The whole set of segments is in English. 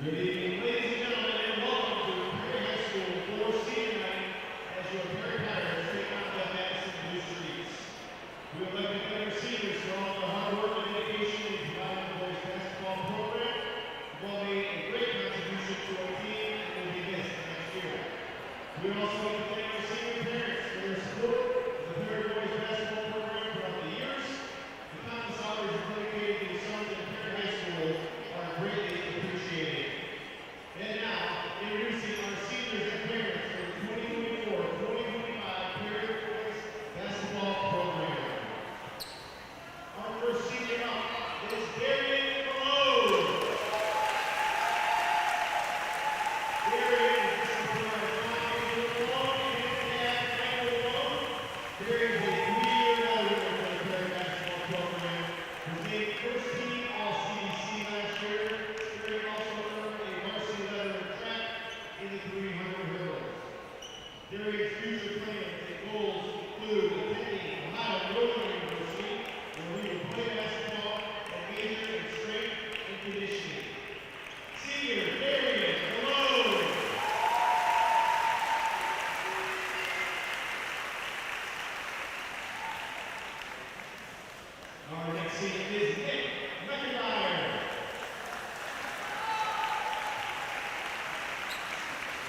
Good evening, ladies and gentlemen, and welcome to Perry High School for senior night as your Perry Pirates take on the Madison Blue Streets. We would like to thank our seniors for all their hard work and dedication in providing the boys basketball program. You've all made a great contribution to our team and will be missed next year. We would also like to thank our senior parents for their support of the Perry boys basketball program throughout the years. The countless hours you dedicated to your sons at Perry High School are greatly appreciated. And now, introducing our seniors and parents for the 2024-2025 Perry Boys Basketball Program. Our first senior up is Darian Malone. Darian is the Malone, Darian is a 3-year veteran for the Perry Basketball Program. He was named first team All-CBC last year. Darian also earned a varsity letter in track in the 300 hurdles. Darian's future plans and goals include attending Ohio Northern University, where he will play basketball and major in strength and conditioning. Senior Darian Malone. Our next senior is Nick McIntyre.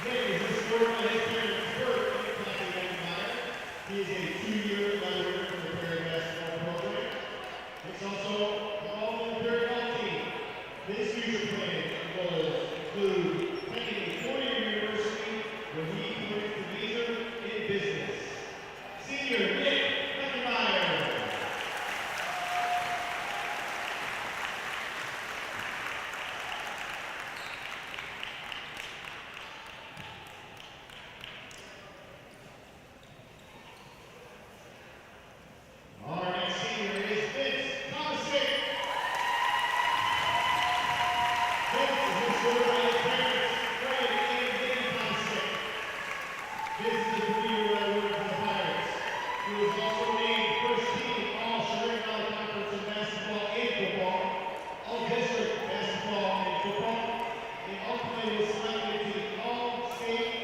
Nick is escorted by his parents' birth in Classic McIntyre. He is a 2-year veteran for the Perry basketball program. Nick's also involved in the Perry golf team. His future plans and goals include attending a 4-year university where he plans to major in business. Senior Nick McIntyre. Our next senior is Vince Thomasik. Vince is escorted by his parents, Fred and Vinny Thomasik. Vince is a 3-year veteran for the Pirates. He was also named first team All-Chagrin Valley Conference in basketball and football, All-District basketball and football, and ultimately was selected to the All-State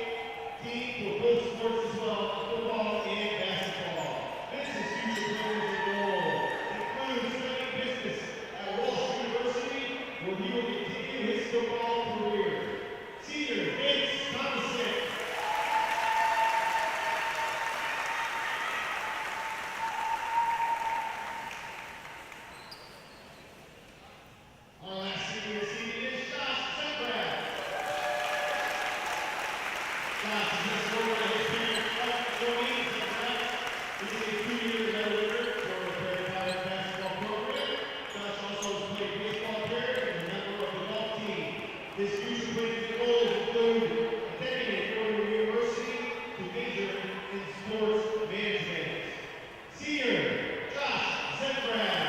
team for both sports as well, football and basketball. Vince's future plans and goals include studying business at Walsh University, where he will continue his football career. Senior Vince Thomasik. Our last senior is Josh Sembrad. Josh is escorted by his parents, Joey Sembrad. He is a 2-year veteran for the Perry Pirates basketball program. Josh also has played baseball here and is a member of the golf team. His future plans and goals include attending a 4-year university to major in sports management. Senior Josh Sembrad.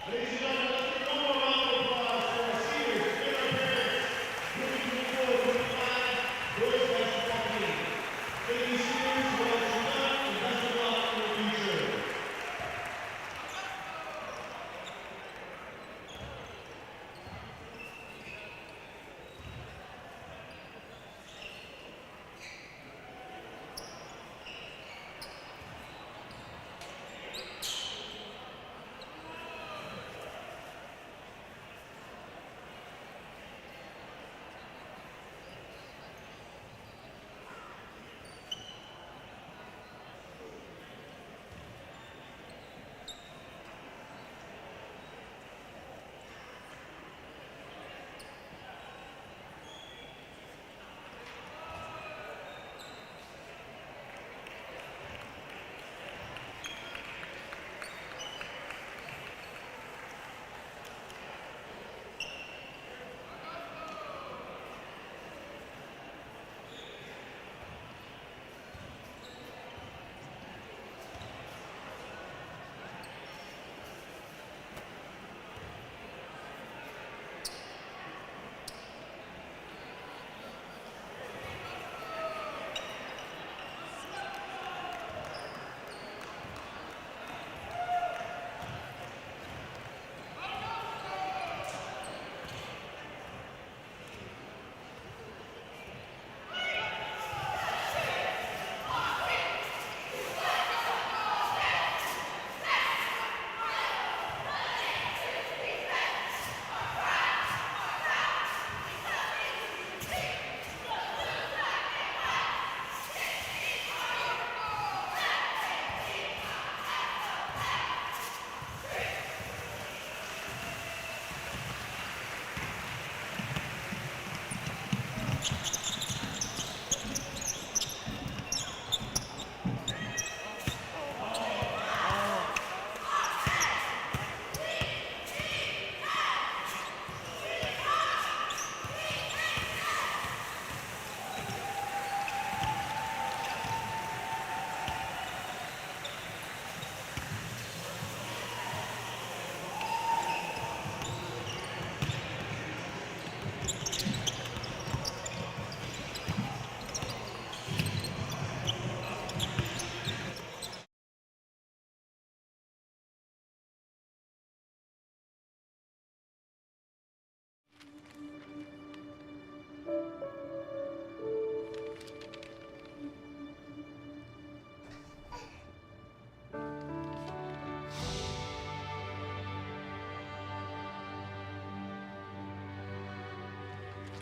Ladies and gentlemen, let's give one more round of applause for our seniors and our parents. 2024-2025 boys basketball team. Thank you, seniors, for all that you've done, and best of luck in the future.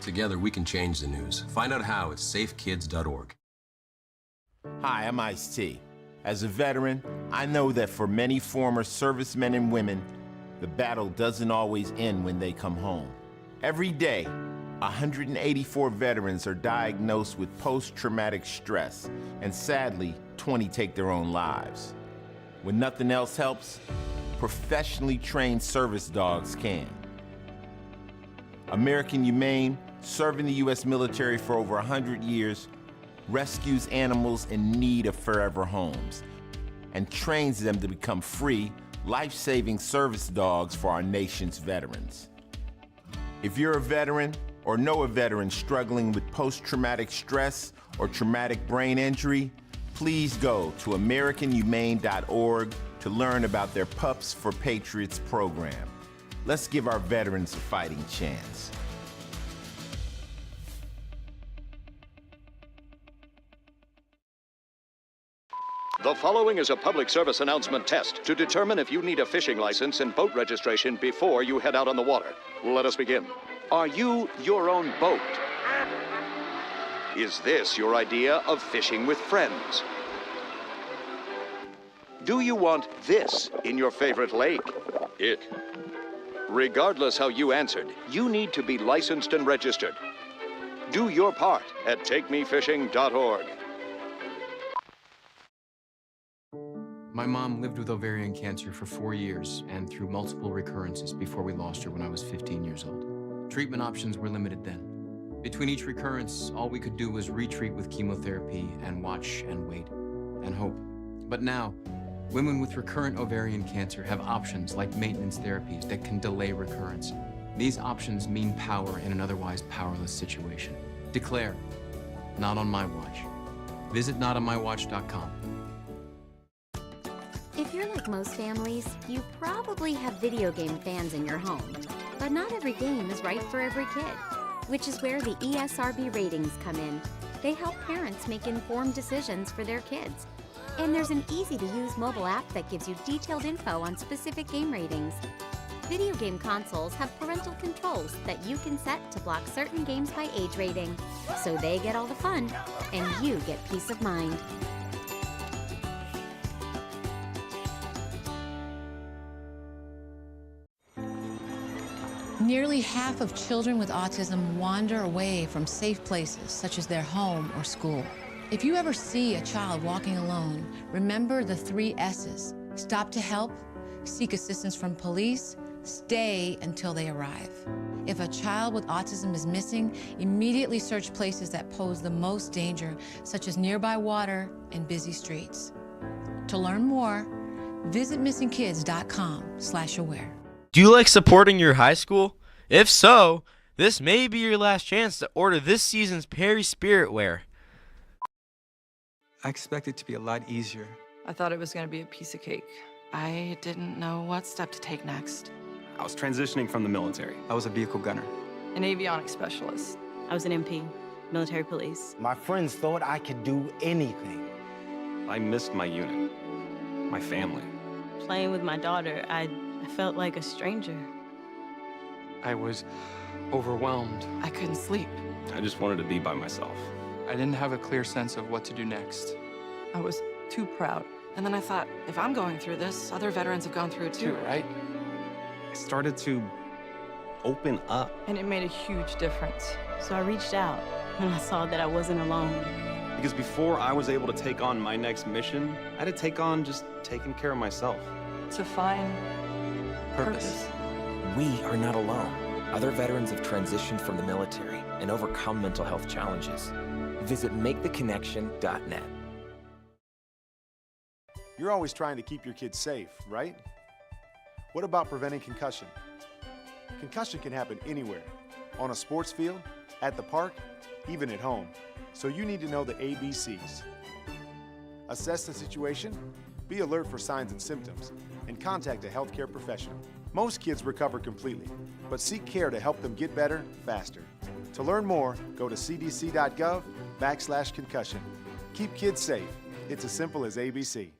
Together, we can change the news. Find out how at safekids.org. Hi, I'm Ice-T. As a veteran, I know that for many former servicemen and women, the battle doesn't always end when they come home. Every day, 184 veterans are diagnosed with post-traumatic stress, and sadly, 20 take their own lives. When nothing else helps, professionally trained service dogs can. American Humane, serving the U.S. military for over 100 years, rescues animals in need of forever homes and trains them to become free, life-saving service dogs for our nation's veterans. If you're a veteran or know a veteran struggling with post-traumatic stress or traumatic brain injury, please go to AmericanHumane.org to learn about their Pups for Patriots program. Let's give our veterans a fighting chance. The following is a public service announcement test to determine if you need a fishing license and boat registration before you head out on the water. Let us begin. Are you your own boat? Is this your idea of fishing with friends? Do you want this in your favorite lake? Ick. Regardless how you answered, you need to be licensed and registered. Do your part at takemefishing.org. My mom lived with ovarian cancer for 4 years and through multiple recurrences before we lost her when I was 15 years old. Treatment options were limited then. Between each recurrence, all we could do was retreat with chemotherapy and watch and wait and hope. But now, women with recurrent ovarian cancer have options like maintenance therapies that can delay recurrence. These options mean power in an otherwise powerless situation. Declare, not on my watch. Visit notonmywatch.com. If you're like most families, you probably have video game fans in your home. But not every game is right for every kid, which is where the ESRB ratings come in. They help parents make informed decisions for their kids. And there's an easy-to-use mobile app that gives you detailed info on specific game ratings. Video game consoles have parental controls that you can set to block certain games by age rating, so they get all the fun, and you get peace of mind. Nearly half of children with autism wander away from safe places, such as their home or school. If you ever see a child walking alone, remember the 3 S's. Stop to help, seek assistance from police, stay until they arrive. If a child with autism is missing, immediately search places that pose the most danger, such as nearby water and busy streets. To learn more, visit missingkids.com/aware. Do you like supporting your high school? If so, this may be your last chance to order this season's Perry Spirit Wear. I expected it to be a lot easier. I thought it was going to be a piece of cake. I didn't know what step to take next. I was transitioning from the military. I was a vehicle gunner. An avionics specialist. I was an MP, military police. My friends thought I could do anything. I missed my unit, my family. Playing with my daughter, I felt like a stranger. I was overwhelmed. I couldn't sleep. I just wanted to be by myself. I didn't have a clear sense of what to do next. I was too proud. And then I thought, if I'm going through this, other veterans have gone through it too, right? I started to open up. And it made a huge difference. So I reached out, and I saw that I wasn't alone. Because before I was able to take on my next mission, I had to take on just taking care of myself. To find purpose. We are not alone. Other veterans have transitioned from the military and overcome mental health challenges. Visit maketheconnection.net. You're always trying to keep your kids safe, right? What about preventing concussion? Concussion can happen anywhere, on a sports field, at the park, even at home. So you need to know the ABCs. Assess the situation, be alert for signs and symptoms, and contact a healthcare professional. Most kids recover completely, but seek care to help them get better faster. To learn more, go to cdc.gov/concussion. Keep kids safe. It's as simple as ABC.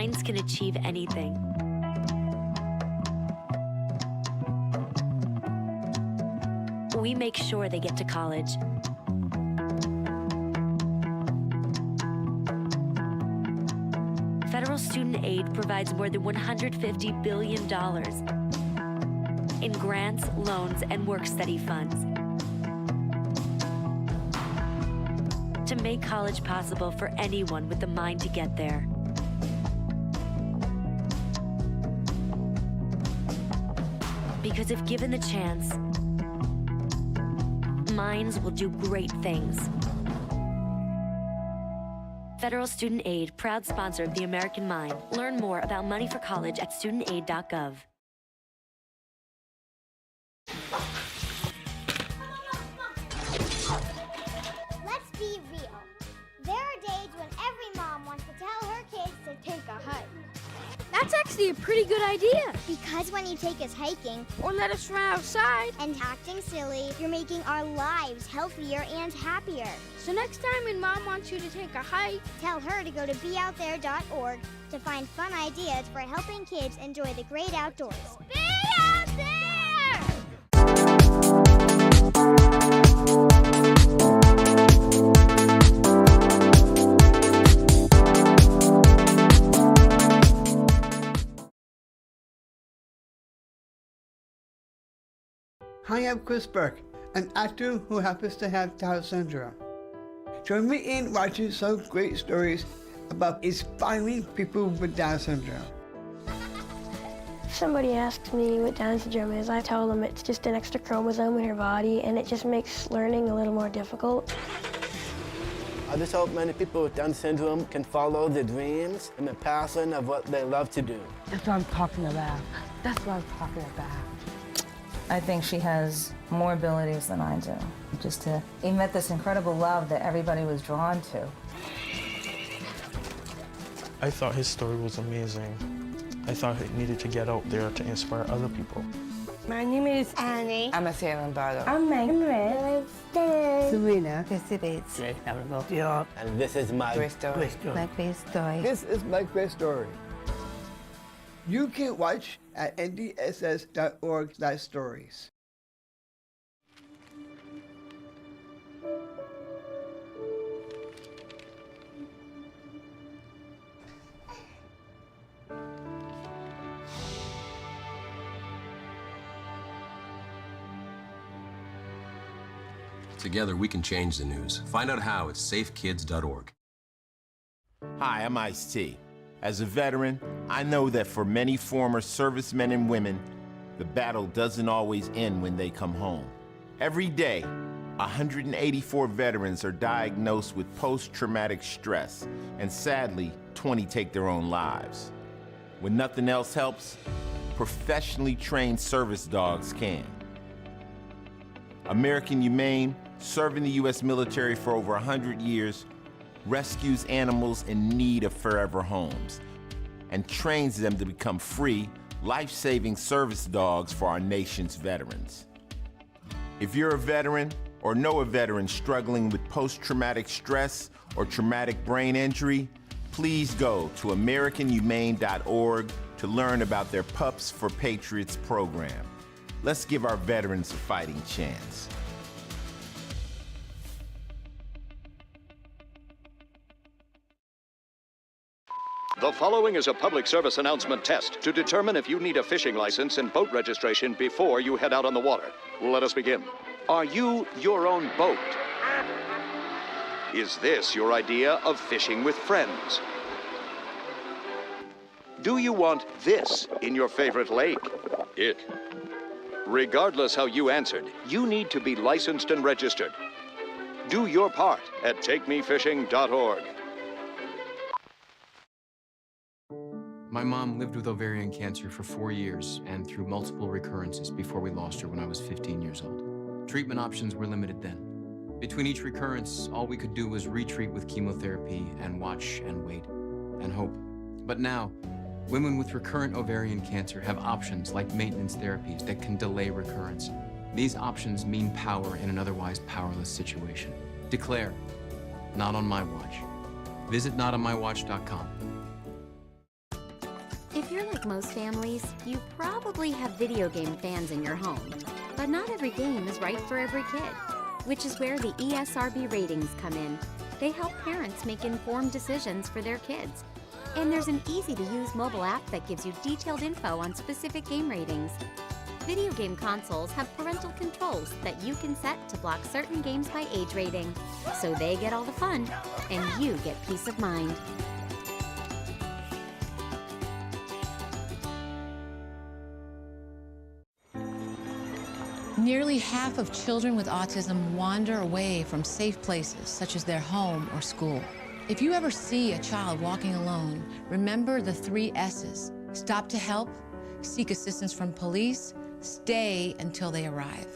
minds can achieve anything. We make sure they get to college. Federal student aid provides more than $150 billion in grants, loans, and work-study funds to make college possible for anyone with the mind to get there. Because if given the chance, minds will do great things. Federal Student Aid, proud sponsor of the American Mind. Learn more about money for college at studentaid.gov. Let's be real. There are days when every mom wants to tell her kids to take a hike. That's actually a pretty good idea. Because when you take us hiking, or let us run outside, and acting silly, you're making our lives healthier and happier. So next time when Mom wants you to take a hike, tell her to go to beoutthere.org to find fun ideas for helping kids enjoy the great outdoors. Be out there! Hi, I'm Chris Burke, an actor who happens to have Down syndrome. Join me in watching some great stories about inspiring people with Down syndrome. If somebody asks me what Down syndrome is, I tell them it's just an extra chromosome in your body, and it just makes learning a little more difficult. I just hope many people with Down syndrome can follow their dreams and the passion of what they love to do. That's what I'm talking about. That's what I'm talking about. I think she has more abilities than I do. Just to emit this incredible love that everybody was drawn to. I thought his story was amazing. I thought he needed to get out there to inspire other people. My name is Annie. I'm a Sarah Bardo. I'm Megan. Serena. Chrissy Bates. And this is my great story. My great story. This is my great story. You can watch at ndss.org/stories. Together, we can change the news. Find out how at safekids.org. Hi, I'm Ice-T. As a veteran, I know that for many former servicemen and women, the battle doesn't always end when they come home. Every day, 184 veterans are diagnosed with post-traumatic stress, and sadly, 20 take their own lives. When nothing else helps, professionally trained service dogs can. American Humane, serving the U.S. military for over 100 years, rescues animals in need of forever homes and trains them to become free, life-saving service dogs for our nation's veterans. If you're a veteran or know a veteran struggling with post-traumatic stress or traumatic brain injury, please go to AmericanHumane.org to learn about their Pups for Patriots program. Let's give our veterans a fighting chance. The following is a public service announcement test to determine if you need a fishing license and boat registration before you head out on the water. Let us begin. Are you your own boat? Is this your idea of fishing with friends? Do you want this in your favorite lake? It. Regardless how you answered, you need to be licensed and registered. Do your part at takemefishing.org. My mom lived with ovarian cancer for 4 years and through multiple recurrences before we lost her when I was 15 years old. Treatment options were limited then. Between each recurrence, all we could do was retreat with chemotherapy and watch and wait and hope. But now, women with recurrent ovarian cancer have options like maintenance therapies that can delay recurrence. These options mean power in an otherwise powerless situation. Declare, not on my watch. Visit notonmywatch.com. Like most families, you probably have video game fans in your home. But not every game is right for every kid, which is where the ESRB ratings come in. They help parents make informed decisions for their kids. And there's an easy-to-use mobile app that gives you detailed info on specific game ratings. Video game consoles have parental controls that you can set to block certain games by age rating, so they get all the fun, and you get peace of mind. Nearly half of children with autism wander away from safe places, such as their home or school. If you ever see a child walking alone, remember the 3 S's. Stop to help, seek assistance from police, stay until they arrive.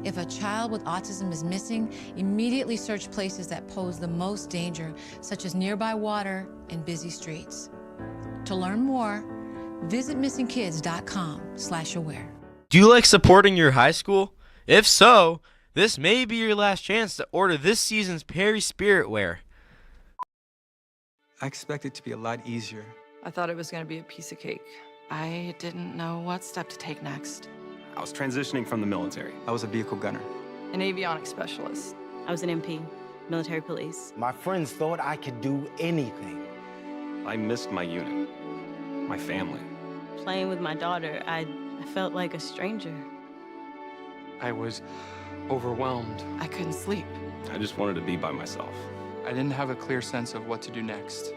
If a child with autism is missing, immediately search places that pose the most danger, such as nearby water and busy streets. To learn more, visit missingkids.com/aware. Do you like supporting your high school? If so, this may be your last chance to order this season's Perry Spirit Wear. I expected it to be a lot easier. I thought it was going to be a piece of cake. I didn't know what step to take next. I was transitioning from the military. I was a vehicle gunner. An avionics specialist. I was an MP, military police. My friends thought I could do anything. I missed my unit, my family. Playing with my daughter, I felt like a stranger. I was overwhelmed. I couldn't sleep. I just wanted to be by myself. I didn't have a clear sense of what to do next.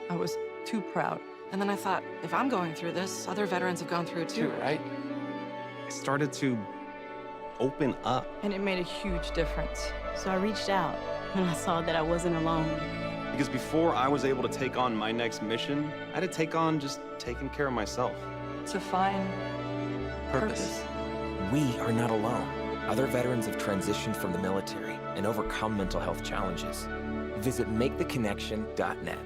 I was too proud. And then I thought, if I'm going through this, other veterans have gone through it too, right? I started to open up. And it made a huge difference. So I reached out, and I saw that I wasn't alone. Because before I was able to take on my next mission, I had to take on just taking care of myself. To find purpose. We are not alone. Other veterans have transitioned from the military and overcome mental health challenges. Visit maketheconnection.net.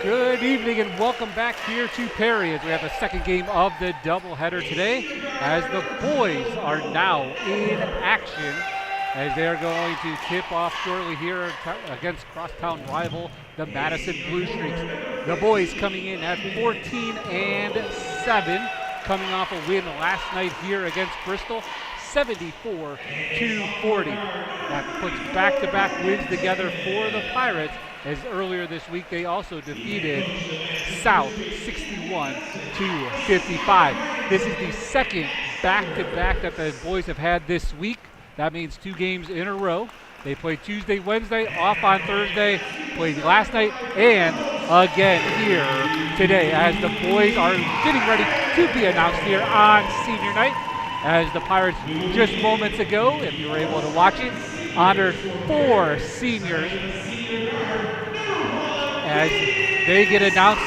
Good evening and welcome back here to Perry as we have the second game of the doubleheader today as the boys are now in action as they are going to tip off shortly here against crosstown rival the Madison Blue Streaks. The boys coming in at 14-7, coming off a win last night here against Bristol, 74-40. That puts back-to-back wins together for the Pirates, as earlier this week they also defeated South 61-55. This is the second back-to-back that the boys have had this week. That means 2 games in a row. They played Tuesday, Wednesday, off on Thursday, played last night, and again here today as the boys are getting ready to be announced here on senior night. As the Pirates just moments ago, if you were able to watch it, honored 4 seniors as they get announced.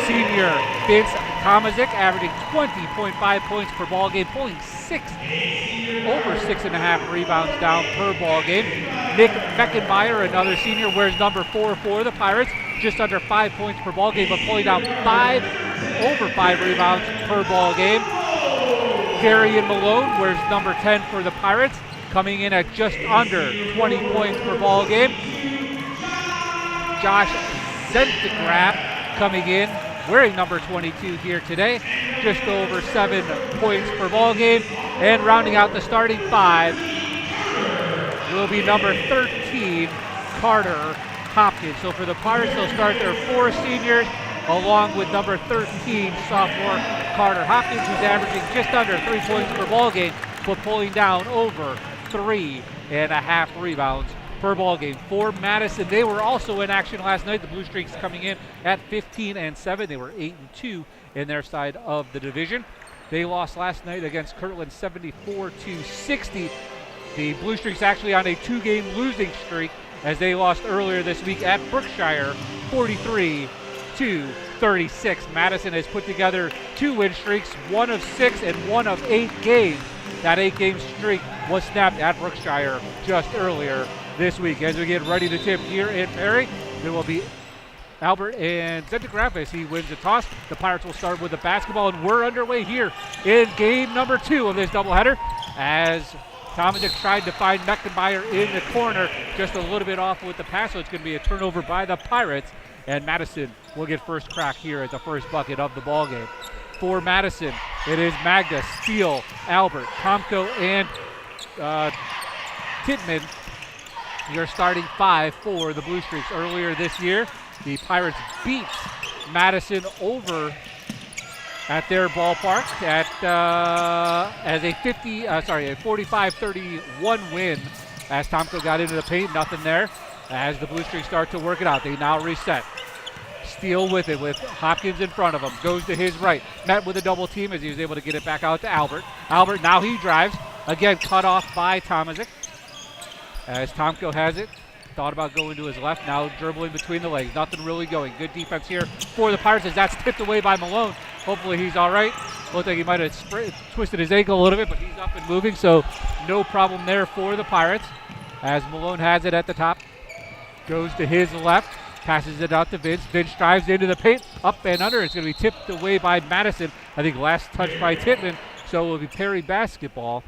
Senior Vince Tomazik averaging 20.5 points per ball game, pulling over 6.5 rebounds down per ball game. Nick Meckenmeyer, another senior, wears number 4 for the Pirates, just under 5 points per ball game, but pulling down over 5 rebounds per ball game. Darian Malone wears number 10 for the Pirates, coming in at just under 20 points per ball game. Josh Zentigraf coming in, wearing number 22 here today, just over 7 points per ball game. And rounding out the starting 5 will be number 13, Carter Hopkins. So for the Pirates, they'll start their 4 seniors, along with number 13, sophomore Carter Hopkins, who's averaging just under 3 points per ball game, but pulling down over 3.5 rebounds per ball game. For Madison, they were also in action last night. The Blue Streaks coming in at 15-7. They were 8-2 in their side of the division. They lost last night against Kirtland 74-60. The Blue Streaks actually on a 2-game losing streak as they lost earlier this week at Brookshire 43-36. Madison has put together 2 win streaks, 1 of 6 and 1 of 8 games. That 8-game streak was snapped at Brookshire just earlier this week. As we get ready to tip here in Perry, there will be Albert and Zentigraf as he wins the toss. The Pirates will start with the basketball, and we're underway here in game number 2 of this doubleheader as Tomazik tried to find Meckenmeyer in the corner, just a little bit off with the pass, so it's going to be a turnover by the Pirates, and Madison will get first crack here at the first bucket of the ball game. For Madison, it is Magda, Steele, Albert, Tomko, and Tittman. Your starting 5 for the Blue Streaks. Earlier this year, the Pirates beat Madison over at their ballpark at as a 45-31 win as Tomko got into the paint. Nothing there as the Blue Streaks start to work it out. They now reset. Steele with it with Hopkins in front of him. Goes to his right. Met with a double team as he was able to get it back out to Albert. Albert, now he drives. Again, cut off by Tomazik. As Tomko has it, thought about going to his left, now dribbling between the legs. Nothing really going. Good defense here for the Pirates as that's tipped away by Malone. Hopefully he's all right. Looked like he might have twisted his ankle a little bit, but he's up and moving, so no problem there for the Pirates. As Malone has it at the top, goes to his left, passes it out to Vince. Vince drives into the paint, up and under. It's going to be tipped away by Madison. I think last touch by Tittman, so it will be Perry basketball.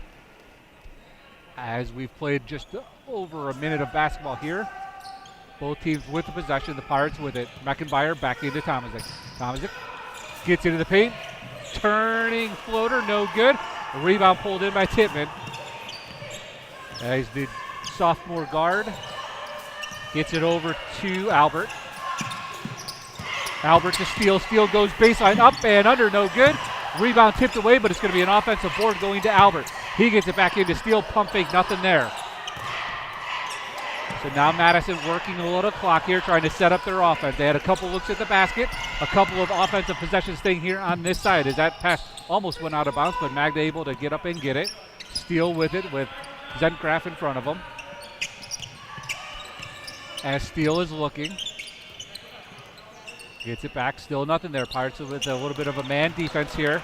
As we've played just over a minute of basketball here. Both teams with the possession, the Pirates with it. Meckenmeyer back into Tomazik. Tomazik gets into the paint. Turning floater, no good. A rebound pulled in by Tittman. As the sophomore guard gets it over to Albert. Albert to Steele. Steele goes baseline up and under, no good. Rebound tipped away, but it's going to be an offensive board going to Albert. He gets it back into Steele, pump fake, nothing there. So now Madison working a little clock here, trying to set up their offense. They had a couple looks at the basket, a couple of offensive possessions staying here on this side as that pass almost went out of bounds, but Magda able to get up and get it. Steele with it with Zentgraf in front of him. As Steele is looking. Gets it back, still nothing there. Pirates with a little bit of a man defense here.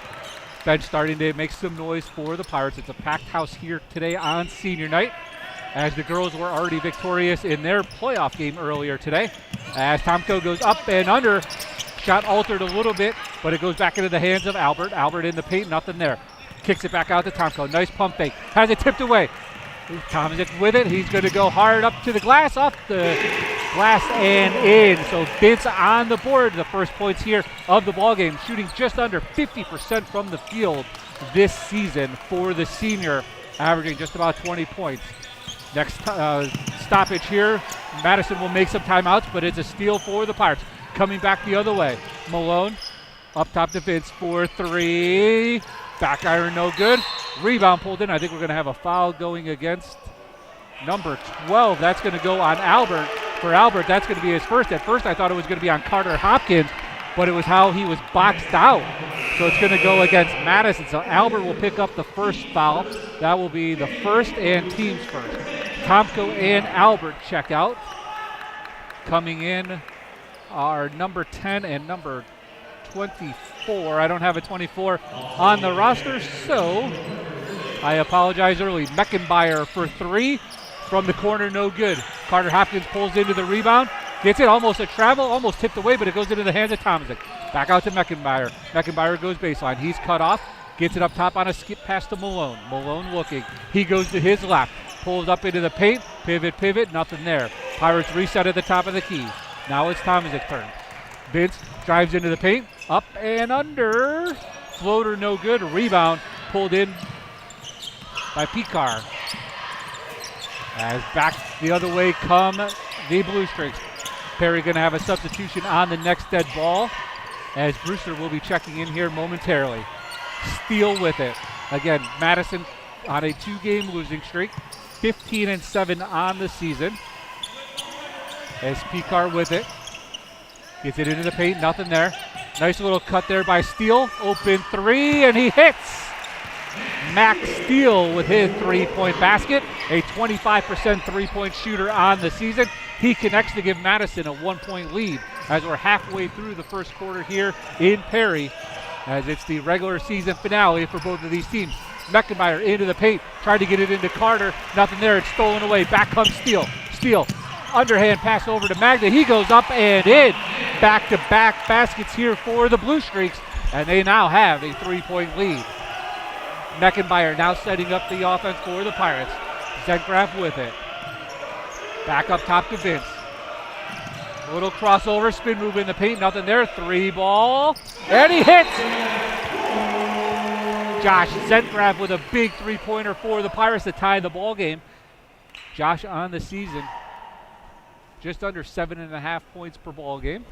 Bench starting to make some noise for the Pirates. It's a packed house here today on senior night. as the girls were already victorious in their playoff game earlier today. As Tomko goes up and under, shot altered a little bit, but it goes back into the hands of Albert. Albert in the paint, nothing there. Kicks it back out to Tomko. Nice pump fake. Has it tipped away. Tomczyk with it. He's going to go hard up to the glass, off the glass and in. So Vince on the board. The first points here of the ball game, shooting just under 50% from the field this season for the senior, averaging just about 20 points. Next stoppage here. Madison will make some timeouts, but it's a steal for the Pirates. Coming back the other way. Malone up top to Vince for three. Back iron, no good. Rebound pulled in. I think we're going to have a foul going against number 12. That's going to go on Albert. For Albert, that's going to be his first. At first, I thought it was going to be on Carter Hopkins, but it was how he was boxed out. So it's going to go against Madison. So Albert will pick up the first foul. That will be the first and team's first. Tomko and Albert check out. Coming in are number 10 and number 24. I don't have a 24 on the roster, so I apologize early. Meckenbauer for three from the corner, no good. Carter Hopkins pulls into the rebound, gets it, almost a travel, almost tipped away, but it goes into the hands of Tomczyk. Back out to Meckenbauer. Meckenbauer goes baseline. He's cut off, gets it up top on a skip pass to Malone. Malone looking. He goes to his left, pulls up into the paint, pivot, nothing there. Pirates reset at the top of the key. Now it's Tomczyk's turn. Vince drives into the paint, up and under. Floater no good. Rebound pulled in by Picard. As back the other way come the Blue Streaks. Perry going to have a substitution on the next dead ball, as Brewster will be checking in here momentarily. Steele with it. Again, Madison on a 2-game losing streak, 15-7 on the season. As Picard with it. Gets it into the paint, nothing there. Nice little cut there by Steele. Open three, and he hits. Max Steele with his three-point basket. A 25% three-point shooter on the season. He connects to give Madison a 1-point lead as we're halfway through the first quarter here in Perry, as it's the regular season finale for both of these teams. Meckenbauer into the paint, tried to get it into Carter. Nothing there, it's stolen away. Back comes Steele. Steele. Underhand pass over to Magda. He goes up and in. Back-to-back baskets here for the Blue Streaks, and they now have a 3-point lead. Meckenbauer now setting up the offense for the Pirates. Zentgraf with it. Back up top to Vince. A little crossover, spin move in the paint, nothing there. Three ball, and he hits! Josh Zentgraf with a big three-pointer for the Pirates to tie the ball game. Josh on the season, just under 7.5 points per ball game.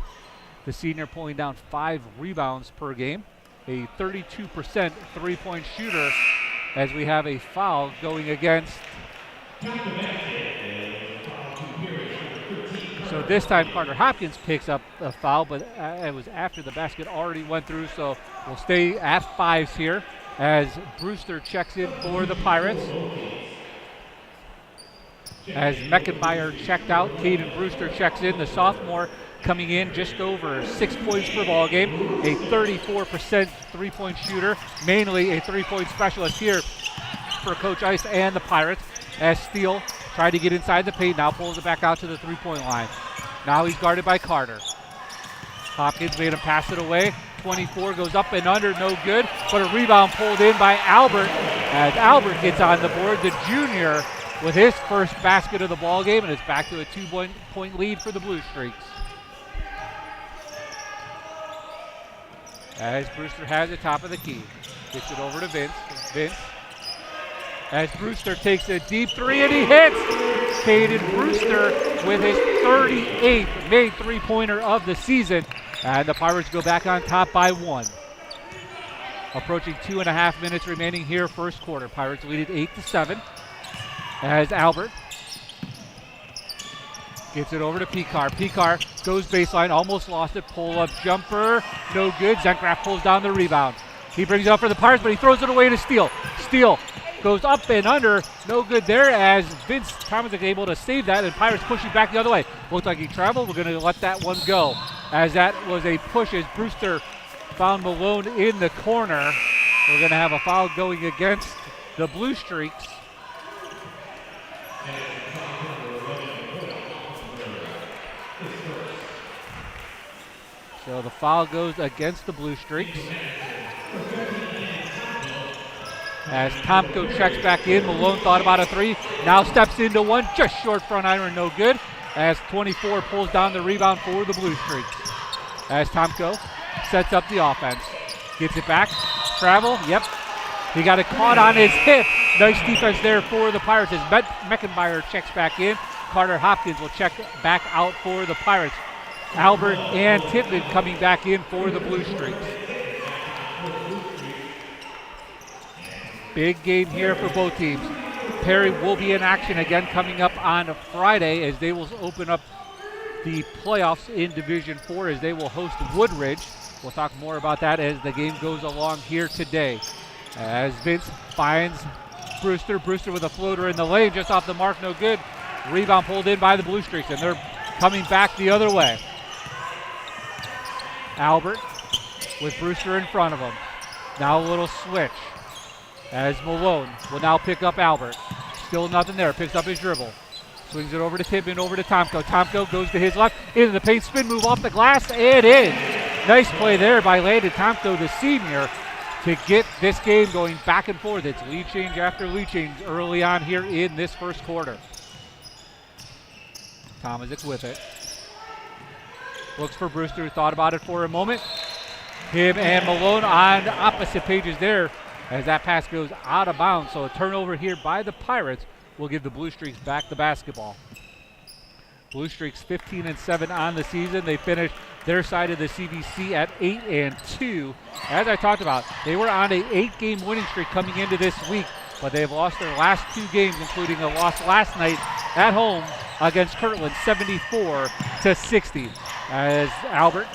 The senior pulling down 5 rebounds per game. A 32% three-point shooter, as we have a foul going against. So this time Carter Hopkins picks up a foul, but it was after the basket already went through, so we'll stay at 5s here as Brewster checks in for the Pirates. As Meckenbauer checked out, Caden Brewster checks in, the sophomore, coming in just over 6 points per ball game, a 34% three-point shooter, mainly a three-point specialist here for Coach Ice and the Pirates. As Steele tried to get inside the paint, now pulls it back out to the three-point line. Now he's guarded by Carter. Hopkins made him pass it away. 24 goes up and under, no good, but a rebound pulled in by Albert. As Albert gets on the board, the junior with his first basket of the ball game, and it's back to a 2-point lead for the Blue Streaks. As Brewster has the top of the key. Gets it over to Vince. Vince. As Brewster takes a deep three, and he hits! Caden Brewster with his 38th made three-pointer of the season. And the Pirates go back on top by 1. Approaching 2.5 minutes remaining here, first quarter. Pirates lead it 8-7. As Albert gets it over to Picard. Picard goes baseline, almost lost it. Pull-up jumper, no good. Zentgraf pulls down the rebound. He brings it up for the Pirates, but he throws it away to Steele. Steele goes up and under, no good there, as Vince Thomas is able to save that, and Pirates pushing back the other way. Looked like he traveled. We're going to let that one go, as that was a push as Brewster found Malone in the corner. We're going to have a foul going against the Blue Streaks. So the foul goes against the Blue Streaks. As Tomko checks back in, Malone thought about a three, now steps into one, just short front iron, no good. As 24 pulls down the rebound for the Blue Streaks. As Tomko sets up the offense. Gets it back, travel, yep. He got it caught on his hip. Nice defense there for the Pirates as Meckenbauer checks back in. Carter Hopkins will check back out for the Pirates. Albert and Tippmann coming back in for the Blue Streaks. Big game here for both teams. Perry will be in action again coming up on Friday as they will open up the playoffs in Division 4 as they will host Woodridge. We'll talk more about that as the game goes along here today. As Vince finds Brewster. Brewster with a floater in the lane, just off the mark, no good. Rebound pulled in by the Blue Streaks, and they're coming back the other way. Albert with Brewster in front of him. Now a little switch. As Malone will now pick up Albert. Still nothing there, picks up his dribble. Swings it over to Tippmann, over to Tomko. Tomko goes to his left, into the paint, spin move off the glass, and in. Nice play there by Landon Tomko, the senior, to get this game going back and forth. It's lead change after lead change early on here in this first quarter. Tomasic with it. Looks for Brewster, thought about it for a moment. Him and Malone on opposite pages there as that pass goes out of bounds. So a turnover here by the Pirates will give the Blue Streaks back the basketball. Blue Streaks 15-7 on the season. They finished their side of the CBC at 8-2. As I talked about, they were on an 8-game winning streak coming into this week, but they've lost their last 2 games, including a loss last night at home against Kirtland, 74-60. As Albert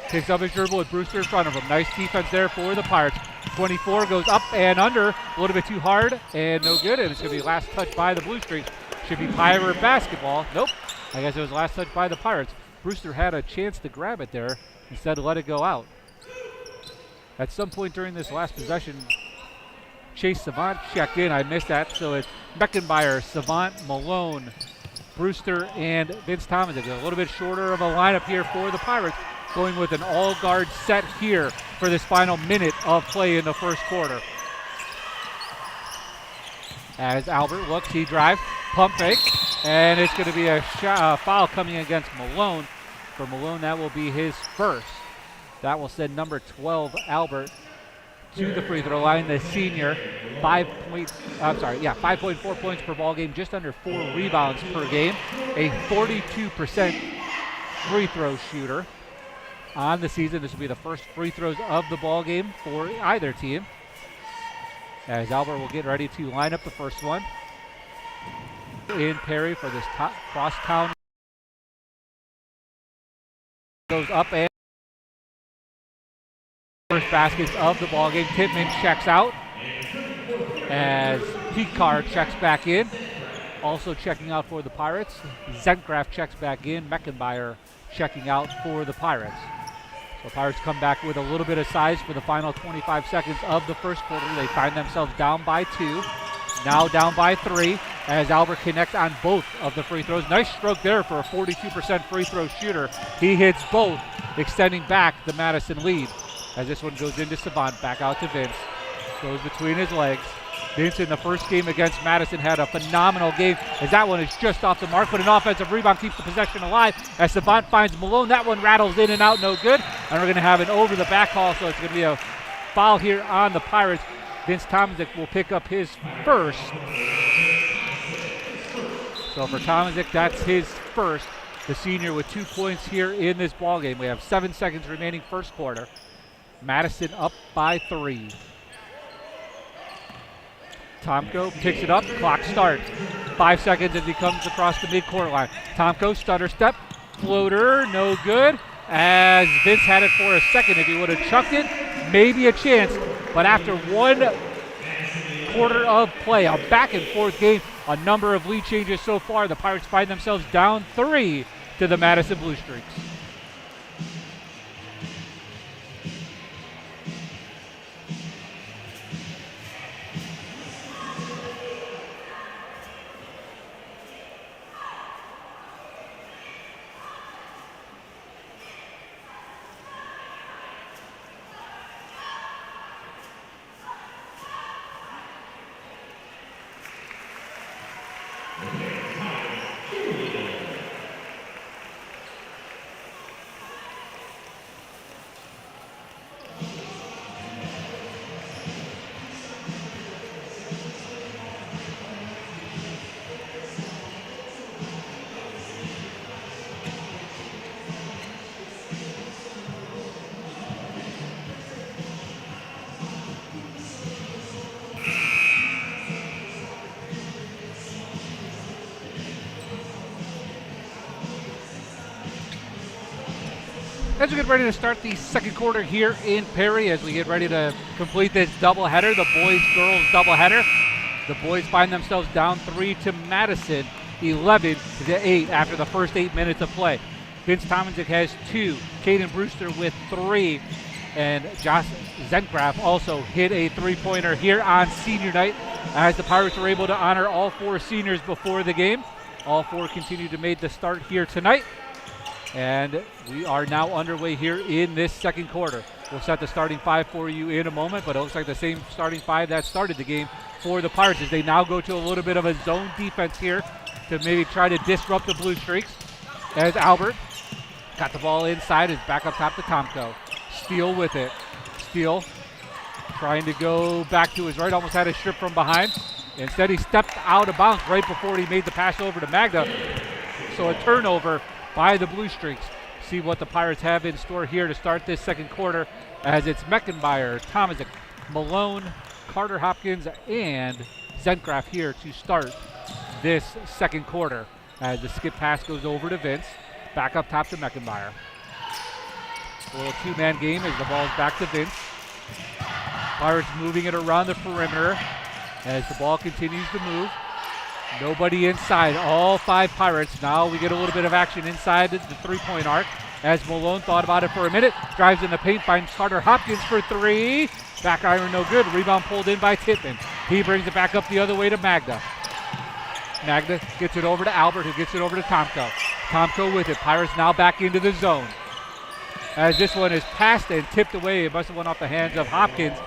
picks up his dribble with Brewster in front of him. Nice defense there for the Pirates. 24 goes up and under, a little bit too hard and no good, and it's going to be last touch by the Blue Streaks. Should be Pirate basketball. Nope, I guess it was last touch by the Pirates. Brewster had a chance to grab it there, instead let it go out. At some point during this last possession, Chase Savant checked in. I missed that, so it's Meckenbauer, Savant, Malone, Brewster, and Vince Thomas. A little bit shorter of a lineup here for the Pirates, going with an all-guard set here for this final minute of play in the first quarter. As Albert looks, he drives, pump fake, and it's going to be a foul coming against Malone. For Malone, that will be his first. That will send number 12, Albert, to the free throw line. The senior, 5.4 points per ball game, just under 4 rebounds per game, a 42% free throw shooter on the season. This will be the first free throws of the ball game for either team. As Albert will get ready to line up the first one. In Perry for this cross-town. Goes up and first baskets of the ball game. Tippmann checks out as Picard checks back in. Also checking out for the Pirates. Zentgraf checks back in. Meckenbauer checking out for the Pirates. So Pirates come back with a little bit of size for the final 25 seconds of the first quarter. They find themselves down by 2, now down by 3 as Albert connects on both of the free throws. Nice stroke there for a 42% free throw shooter. He hits both, extending back the Madison lead as this one goes into Savant, back out to Vince. Goes between his legs. Vince in the first game against Madison had a phenomenal game as that one is just off the mark, but an offensive rebound keeps the possession alive as Savant finds Malone. That one rattles in and out, no good. And we're going to have an over the back call, so it's going to be a foul here on the Pirates. Vince Tomasic will pick up his first. So for Tomasic, that's his first. The senior with 2 points here in this ball game. We have 7 seconds remaining first quarter. Madison up by 3. Tomko picks it up, clock starts. 5 seconds as he comes across the midcourt line. Tomko, stutter step, floater, no good. As Vince had it for a second. If he would have chucked it, maybe a chance. But after 1 quarter of play, a back and forth game, a number of lead changes so far, the Pirates find themselves down 3 to the Madison Blue Streaks. As we get ready to start the second quarter here in Perry, as we get ready to complete this doubleheader, the boys-girls doubleheader. The boys find themselves down 3 to Madison, 11-8 after the first 8 minutes of play. Vince Tomanczyk has 2, Caden Brewster with 3, and Josh Zentgraf also hit a three-pointer here on senior night as the Pirates were able to honor all 4 seniors before the game. All 4 continue to make the start here tonight. And we are now underway here in this second quarter. We'll set the starting 5 for you in a moment, but it looks like the same starting 5 that started the game for the Pirates as they now go to a little bit of a zone defense here to maybe try to disrupt the Blue Streaks. As Albert got the ball inside, is back up top to Tomko. Steele with it. Steele trying to go back to his right, almost had a strip from behind. Instead, he stepped out of bounds right before he made the pass over to Magda. So a turnover by the Blue Streaks. See what the Pirates have in store here to start this second quarter, as it's Meckenbauer, Tomanczyk, Malone, Carter Hopkins, and Zentgraf here to start this second quarter. As the skip pass goes over to Vince, back up top to Meckenbauer. A little two-man game as the ball's back to Vince. Pirates moving it around the perimeter as the ball continues to move. Nobody inside, all 5 Pirates. Now we get a little bit of action inside the three-point arc as Malone thought about it for a minute. Drives in the paint, finds Carter Hopkins for 3. Back iron no good. Rebound pulled in by Tittman. He brings it back up the other way to Magda. Magda gets it over to Albert, who gets it over to Tomko. Tomko with it. Pirates now back into the zone. As this one is passed and tipped away, it must have went off the hands of Hopkins,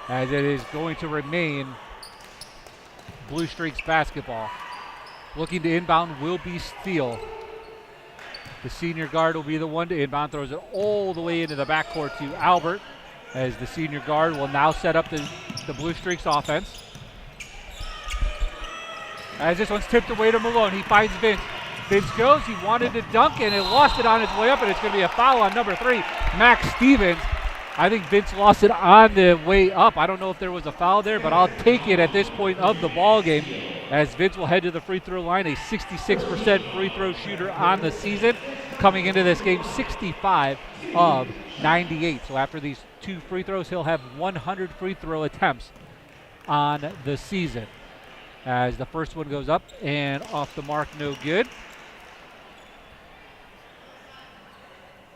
as it is going to remain Blue Streaks basketball. Looking to inbound will be Steele. The senior guard will be the one to inbound. Throws it all the way into the backcourt to Albert, as the senior guard will now set up the Blue Streaks offense. As this one's tipped away to Malone, he finds Vince. Vince goes, he wanted to dunk, and it lost it on its way up, and it's going to be a foul on number 3, Max Stevens. I think Vince lost it on the way up. I don't know if there was a foul there, but I'll take it at this point of the ball game, as Vince will head to the free throw line, a 66% free throw shooter on the season. Coming into this game, 65 of 98. So after these 2 free throws, he'll have 100 free throw attempts on the season. As the first one goes up and off the mark, no good.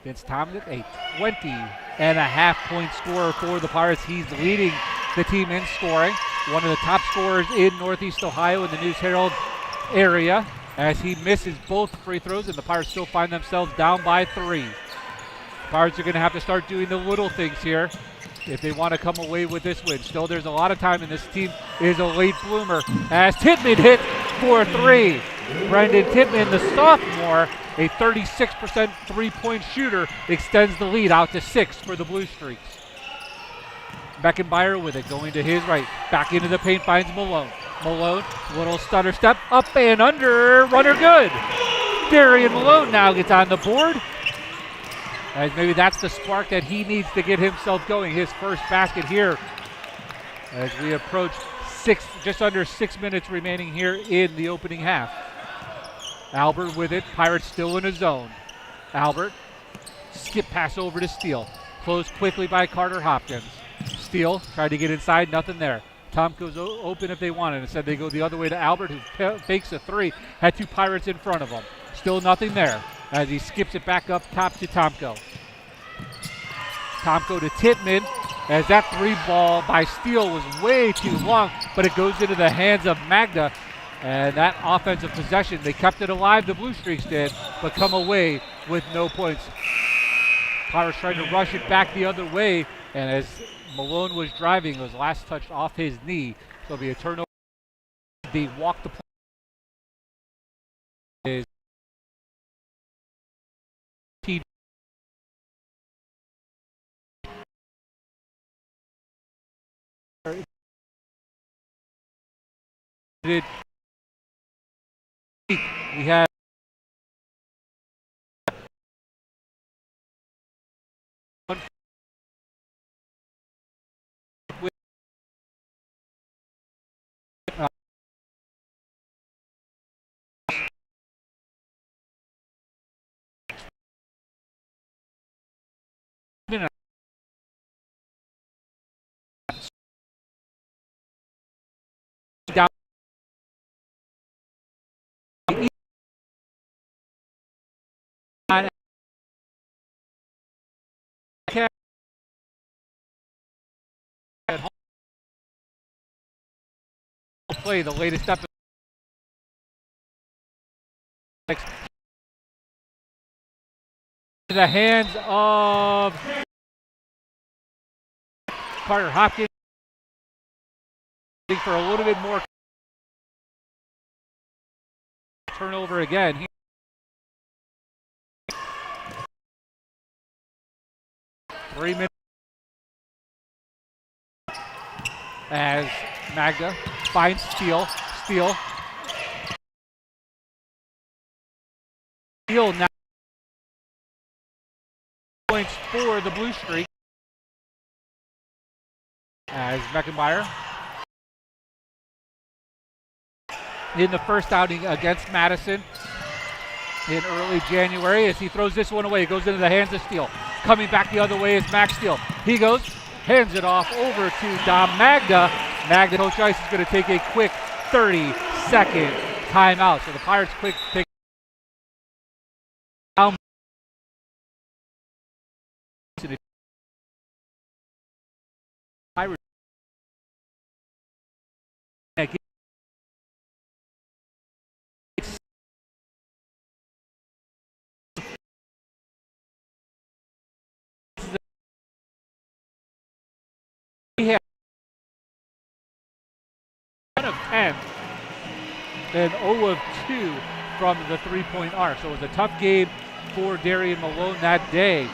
Vince Tomanczyk, a 20.5-point scorer for the Pirates. He's leading the team in scoring. One of the top scorers in Northeast Ohio in the News Herald area, as he misses both free throws, and the Pirates still find themselves down by 3. Pirates are going to have to start doing the little things here if they want to come away with this win. Still, there's a lot of time, and this team is a late bloomer as Tittman hits for 3. Brendan Tittman, the sophomore, a 36% three-point shooter, extends the lead out to 6 for the Blue Streaks. Meckenbauer with it, going to his right. Back into the paint, finds Malone. Malone, little stutter step, up and under, runner good. Darian Malone now gets on the board, as maybe that's the spark that he needs to get himself going. His first basket here as we approach just under 6 minutes remaining here in the opening half. Albert with it, Pirates still in a zone. Albert, skip pass over to Steele. Closed quickly by Carter Hopkins. Steele tried to get inside, nothing there. Tomko's open if they wanted. Instead, they go the other way to Albert, who fakes a 3. Had 2 Pirates in front of him. Still nothing there as he skips it back up top to Tomko. Tomko to Tittman, as that 3 ball by Steele was way too long, but it goes into the hands of Magda. And that offensive possession, they kept it alive, the Blue Streaks did, but come away with no points. Pirates trying to rush it back the other way, and as Malone was driving, it was last touched off his knee. So it'll be a turnover. They walk the play. We have Down. Play the latest step in the hands of Carter Hopkins for a little bit more turnover again. 3 minutes as Magda finds Steele now points for the Blue Streak as Meckenmeyer in the first outing against Madison in early January as he throws this one away. It goes into the hands of Steele. Coming back the other way is Max Steele. He goes, hands it off over to Dom Magda. Magda, Coach Ice is going to take a quick 30-second timeout. So the Pirates quick take down. Pirates he had 1 of 10 and 0 of 2 from the three-point arc. So it was a tough game for Darian Malone that day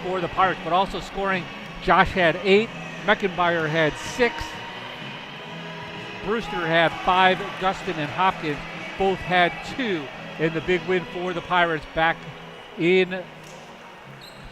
for the Pirates, but also scoring. Josh had 8, Meckenmeyer had 6, Brewster had 5, Dustin and Hopkins both had 2 in the big win for the Pirates back in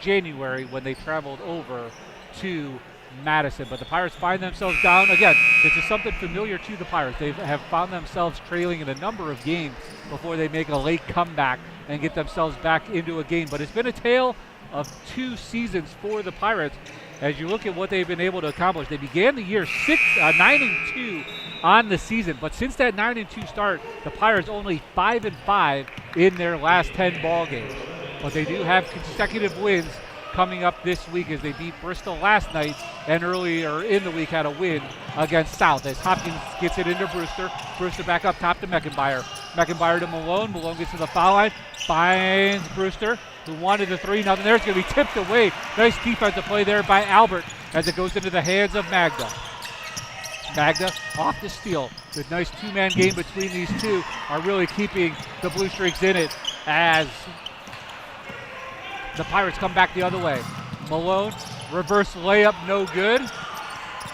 January when they traveled over to Madison. But the Pirates find themselves down again. This is something familiar to the Pirates. They have found themselves trailing in a number of games before they make a late comeback and get themselves back into a game. But it's been a tale of 2 seasons for the Pirates as you look at what they've been able to accomplish. They began the year 9-2 on the season, but since that 9-2 start, the Pirates only 5-5 in their last 10 ball games. But they do have consecutive wins coming up this week as they beat Bristol last night and earlier in the week had a win against South as Hopkins gets it into Brewster. Brewster back up top to Meckenmeyer. Meckenmeyer to Malone. Malone gets to the foul line, finds Brewster, who wanted the 3. Nothing there. It's going to be tipped away. Nice defensive play there by Albert as it goes into the hands of Magda. Magda off the steal. The nice 2-man game between these two are really keeping the Blue Streaks in it as the Pirates come back the other way. Malone, reverse layup, no good.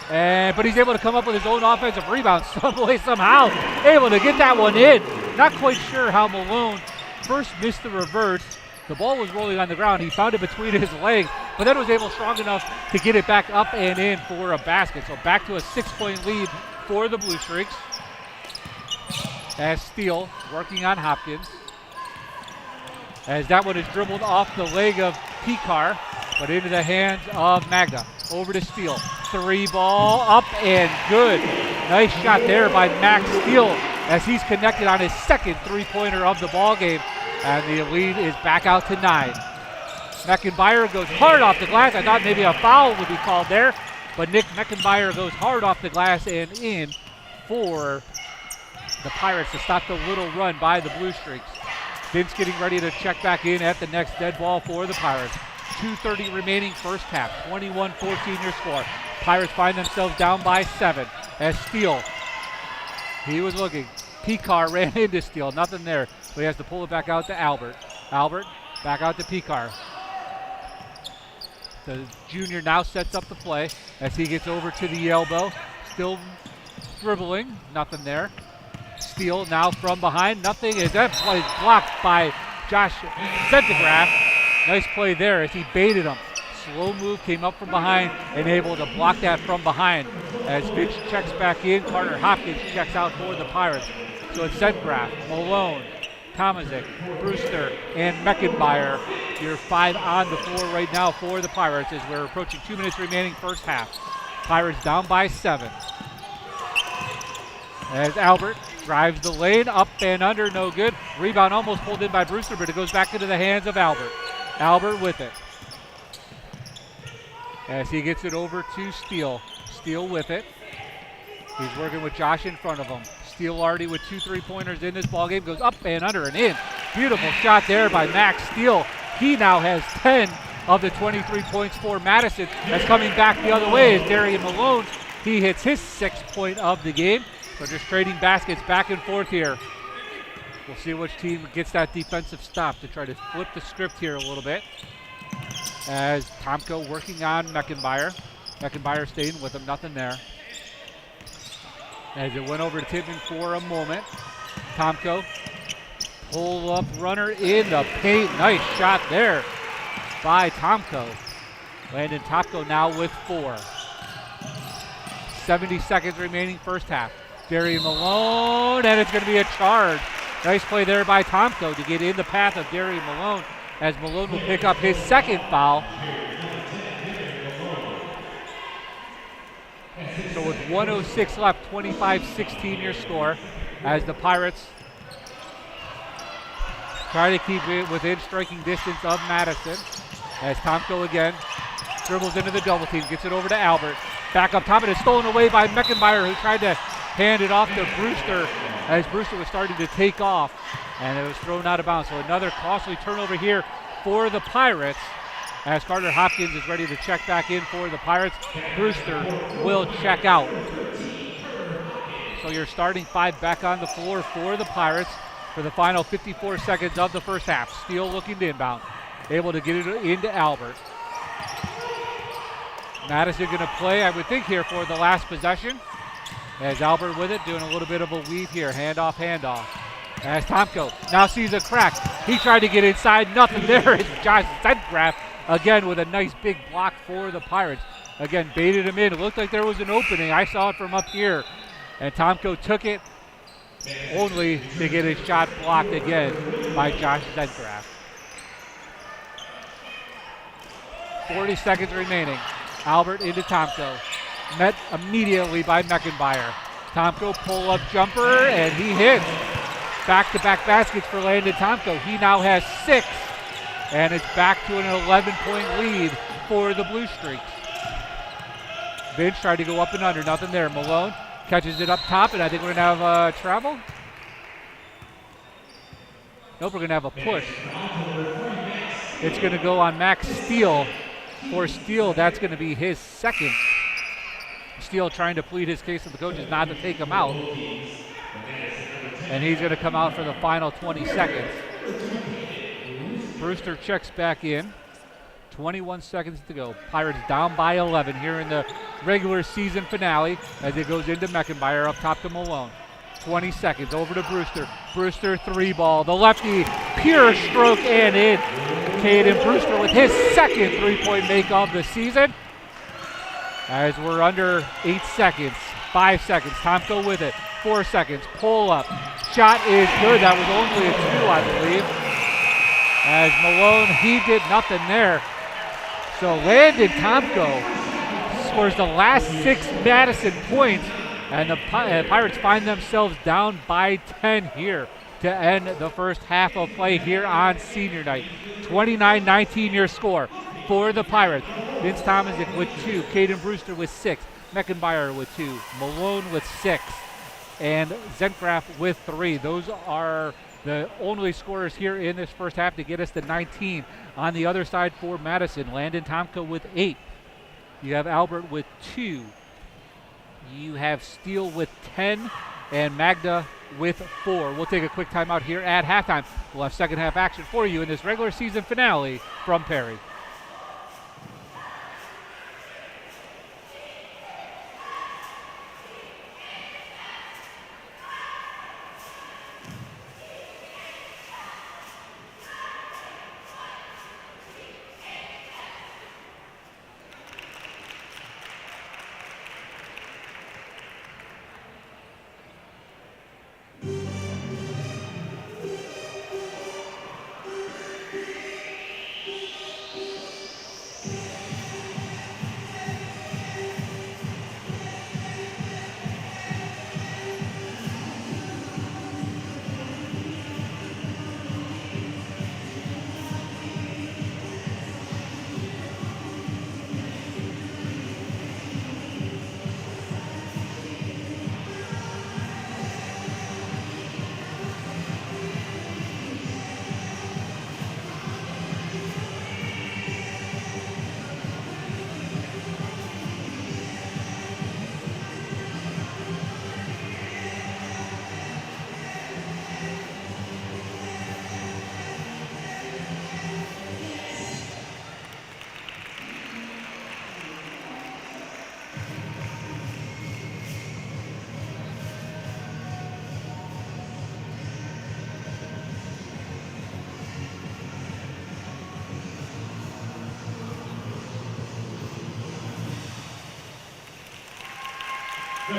But he's able to come up with his own offensive rebound some way, somehow. Able to get that one in. Not quite sure how Malone first missed the reverse. The ball was rolling on the ground. He found it between his legs, but then was able strong enough to get it back up and in for a basket. So back to a 6-point lead for the Blue Streaks. As Steele working on Hopkins. As that one is dribbled off the leg of Picard, but into the hands of Magda. Over to Steele. 3 ball up and good. Nice shot there by Max Steele as he's connected on his second 3-pointer of the ball game. And the lead is back out to 9. Meckenmeyer goes hard off the glass. I thought maybe a foul would be called there, but Nick Meckenmeyer goes hard off the glass and in for the Pirates to stop the little run by the Blue Streaks. Vince getting ready to check back in at the next dead ball for the Pirates. 2:30 remaining first half. 21-14 your score. Pirates find themselves down by 7 as Steele. He was looking. Picard ran into Steele. Nothing there. So he has to pull it back out to Albert. Albert back out to Picard. The junior now sets up the play as he gets over to the elbow. Still dribbling. Nothing there. Steele now from behind. Nothing as that play is blocked by Josh Centigraph. Nice play there as he baited him. Slow move, came up from behind and able to block that from behind. As Mitch checks back in, Carter Hopkins checks out for the Pirates. So it's Centigraph, Malone, Tomazic, Brewster, and Meckenbauer. Your 5 on the floor right now for the Pirates as we're approaching 2 minutes remaining first half. Pirates down by 7. As Albert drives the lane, up and under, no good. Rebound almost pulled in by Brewster, but it goes back into the hands of Albert. Albert with it. As he gets it over to Steele. Steele with it. He's working with Josh in front of him. Steele already with 2 3-pointers in this ballgame. Goes up and under and in. Beautiful shot there by Max Steele. He now has 10 of the 23 points for Madison. That's coming back the other way as Darian Malone. He hits his 6th point of the game. So just trading baskets back and forth here. We'll see which team gets that defensive stop to try to flip the script here a little bit. As Tomko working on Meckenbauer. Meckenbauer staying with him, nothing there. As it went over to Tippmann for a moment. Tomko, pull up runner in the paint. Nice shot there by Tomko. Landon Tomko now with 4. 70 seconds remaining first half. Darian Malone, and it's going to be a charge. Nice play there by Tomko to get in the path of Darian Malone as Malone will pick up his 2nd foul. So with 1:06 left, 25-16 your score as the Pirates try to keep it within striking distance of Madison. As Tomko again dribbles into the double team, gets it over to Albert. Back up top, and it's stolen away by Meckenbauer, who tried to hand it off to Brewster as Brewster was starting to take off, and it was thrown out of bounds. So another costly turnover here for the Pirates as Carter Hopkins is ready to check back in for the Pirates. Brewster will check out. So your starting 5 back on the floor for the Pirates for the final 54 seconds of the first half. Steele looking to inbound, able to get it into Albert. Madison going to play, I would think, here for the last possession. As Albert with it, doing a little bit of a weave here, handoff. As Tomko now sees a crack. He tried to get inside, nothing there. It's Josh Zentgraf again with a nice big block for the Pirates. Again, baited him in. It looked like there was an opening. I saw it from up here. And Tomko took it only to get his shot blocked again by Josh Zentgraf. 40 seconds remaining. Albert into Tomko. Met immediately by Meckenbauer. Tomko pull-up jumper, and he hits. Back-to-back baskets for Landon Tomko. He now has 6, and it's back to an 11-point lead for the Blue Streaks. Vince tried to go up and under, nothing there. Malone catches it up top, and I think we're going to have travel. Nope, we're going to have a push. It's going to go on Max Steele. For Steele, that's going to be his 2nd. Steele trying to plead his case with the coaches not to take him out. And he's going to come out for the final 20 seconds. Brewster checks back in. 21 seconds to go. Pirates down by 11 here in the regular season finale as it goes into Meckenbauer up top to Malone. 20 seconds over to Brewster. Brewster 3-ball. The lefty, pure stroke and in. Caden Brewster with his 2nd 3-point make of the season. As we're under 8 seconds, 5 seconds. Tomko with it. 4 seconds. Pull up. Shot is good. That was only a 2, I believe. As Malone, he did nothing there. So Landon Tomko scores the last 6 Madison points, and the Pirates find themselves down by 10 here to end the first half of play here on senior night. 29-19 your score for the Pirates. Vince Tomazic with 2, Caden Brewster with 6, Meckenbauer with 2, Malone with 6, and Zentgraf with 3. Those are the only scorers here in this first half to get us to 19. On the other side for Madison, Landon Tomko with 8. You have Albert with 2. You have Steele with 10 and Magda with 4. We'll take a quick timeout here at halftime. We'll have second half action for you in this regular season finale from Perry. You're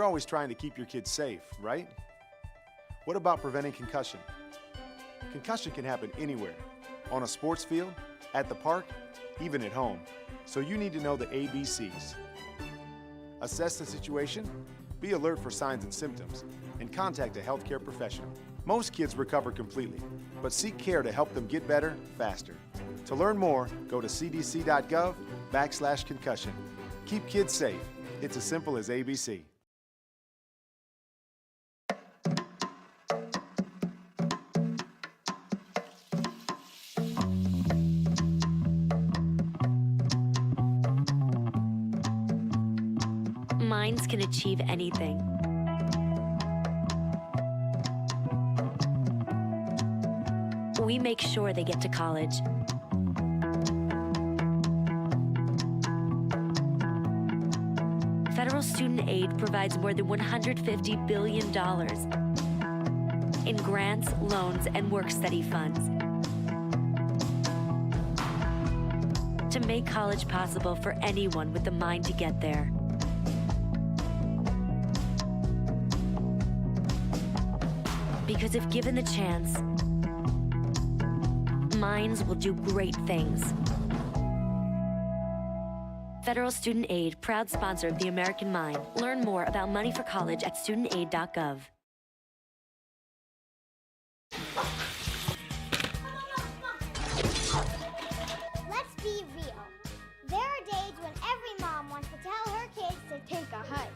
always trying to keep your kids safe, right? What about preventing concussion? Concussion can happen anywhere, on a sports field, at the park, even at home. So you need to know the ABCs. Assess the situation, be alert for signs and symptoms, and contact a healthcare professional. Most kids recover completely, but seek care to help them get better faster. To learn more, go to cdc.gov/concussion. Keep kids safe. It's as simple as ABC. Minds can achieve anything. We make sure they get to college. Federal student aid provides more than $150 billion in grants, loans, and work-study funds to make college possible for anyone with the mind to get there. Because if given the chance, minds will do great things. Federal Student Aid, proud sponsor of the American Mind. Learn more about money for college at studentaid.gov. Let's be real. There are days when every mom wants to tell her kids to take a hike.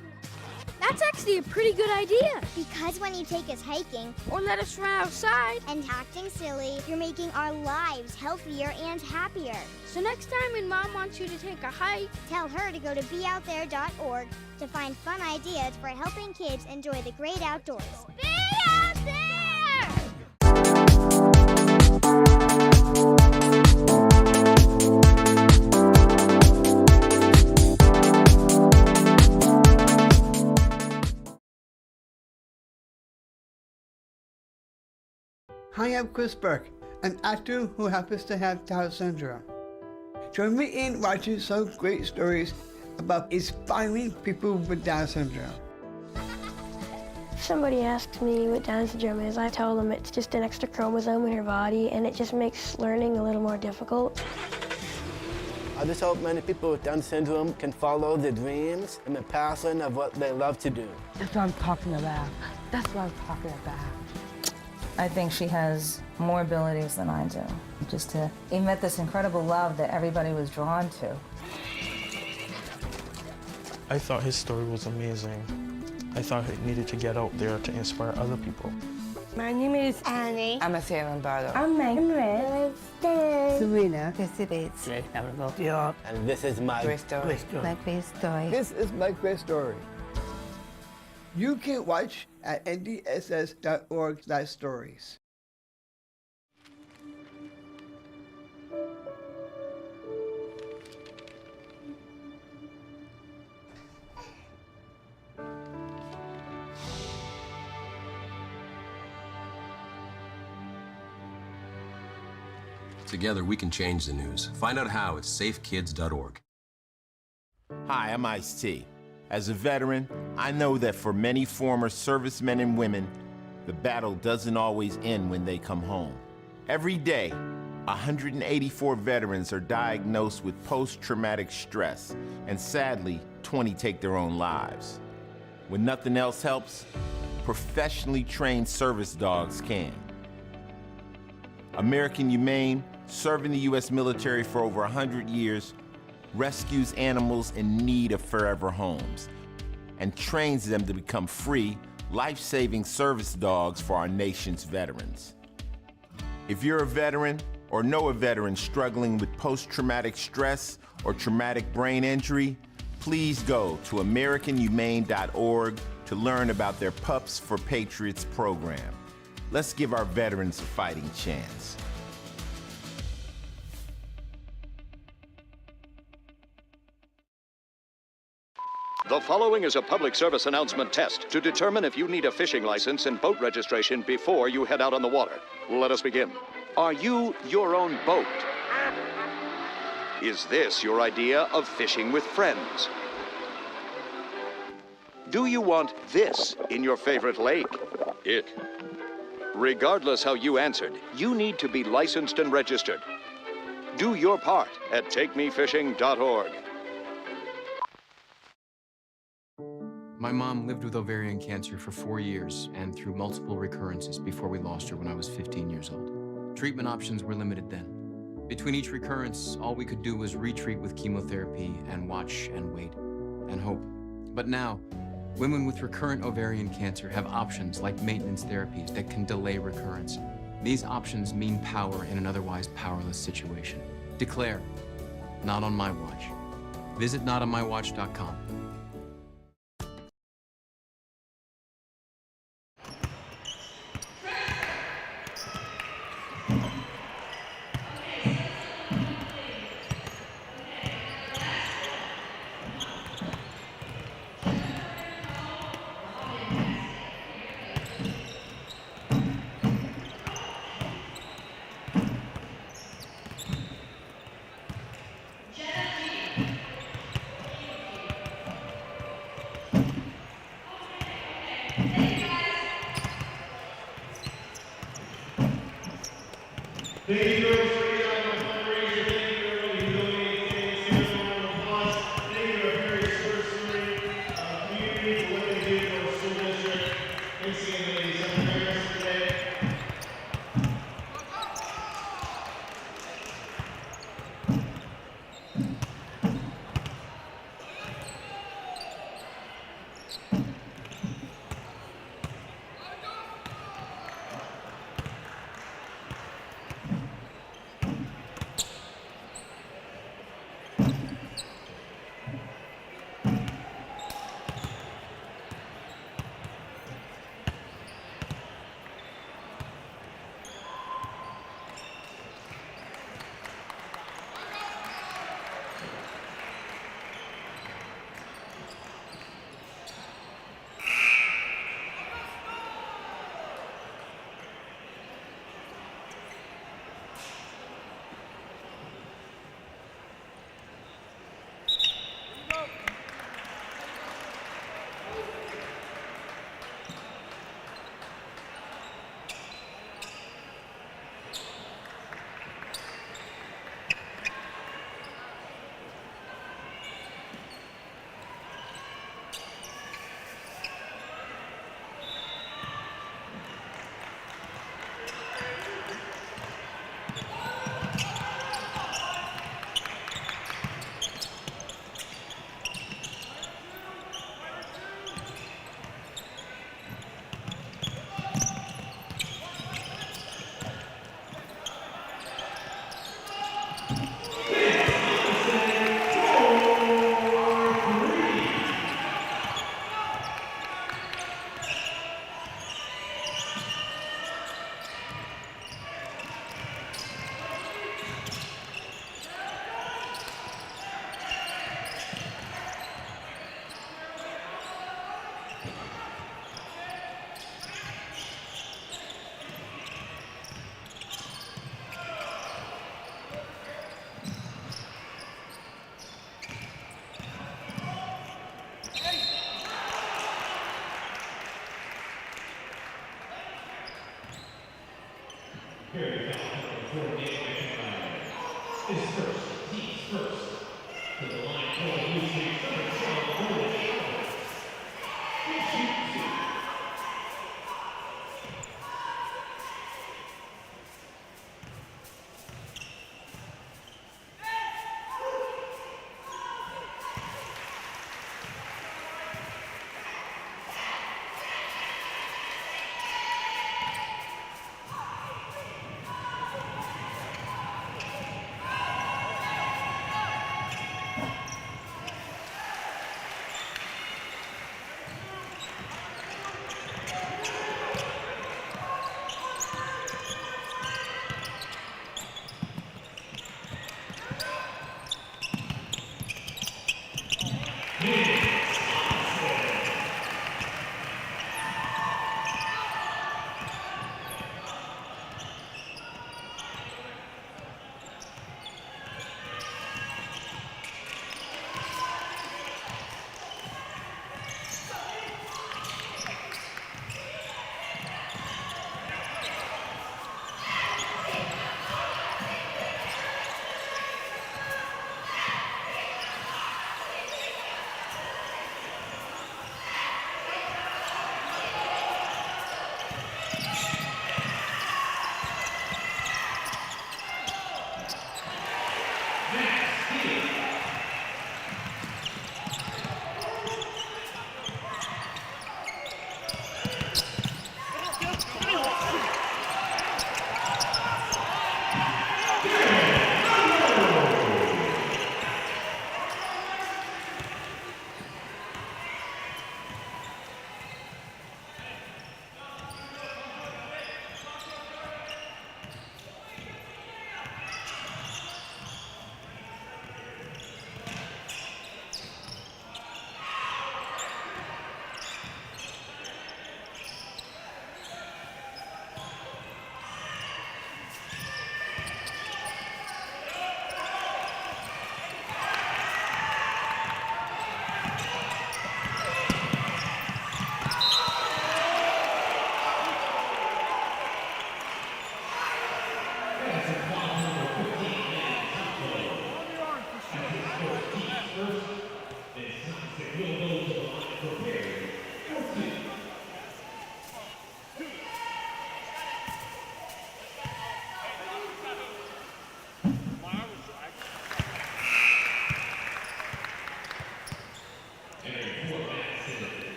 That's actually a pretty good idea. Because when you take us hiking, Or let us run outside. and acting silly, you're making our lives healthier and happier. So next time when Mom wants you to take a hike, Tell her to go to beoutthere.org to find fun ideas for helping kids enjoy the great outdoors. be out there! Hi, I'm Chris Burke, an actor who happens to have Down syndrome. Join me in watching some great stories about inspiring people with Down syndrome. If somebody asks me what Down syndrome is, I tell them it's just an extra chromosome in your body and it just makes learning a little more difficult. I just hope many people with Down syndrome can follow their dreams and the passion of what they love to do. That's what I'm talking about. That's what I'm talking about. I think she has more abilities than I do. Just to emit this incredible love that everybody was drawn to. I thought his story was amazing. I thought he needed to get out there to inspire other people. My name is Annie. I'm a Sarah Bardo. I'm Megan. Serena. And this is my Great story. My great story. This is my great story. You can watch at ndss.org/stories. Together, we can change the news. Find out how at safekids.org. Hi, I'm Ice-T. As a veteran, I know that for many former servicemen and women, the battle doesn't always end when they come home. Every day, 184 veterans are diagnosed with post-traumatic stress, and sadly, 20 take their own lives. When nothing else helps, professionally trained service dogs can. American Humane, serving the U.S. military for over 100 years, rescues animals in need of forever homes and trains them to become free, life-saving service dogs for our nation's veterans. If you're a veteran or know a veteran struggling with post-traumatic stress or traumatic brain injury, please go to AmericanHumane.org to learn about their Pups for Patriots program. Let's give our veterans a fighting chance. The following is a public service announcement test to determine if you need a fishing license and boat registration before you head out on the water. Let us begin. Are you your own boat? Is this your idea of fishing with friends? Do you want this in your favorite lake? Ick. Regardless how you answered, you need to be licensed and registered. Do your part at takemefishing.org. My mom lived with ovarian cancer for 4 years and through multiple recurrences before we lost her when I was 15 years old. Treatment options were limited then. Between each recurrence, all we could do was retreat with chemotherapy and watch and wait and hope. But now, women with recurrent ovarian cancer have options like maintenance therapies that can delay recurrence. These options mean power in an otherwise powerless situation. Declare, not on my watch. Visit notonmywatch.com.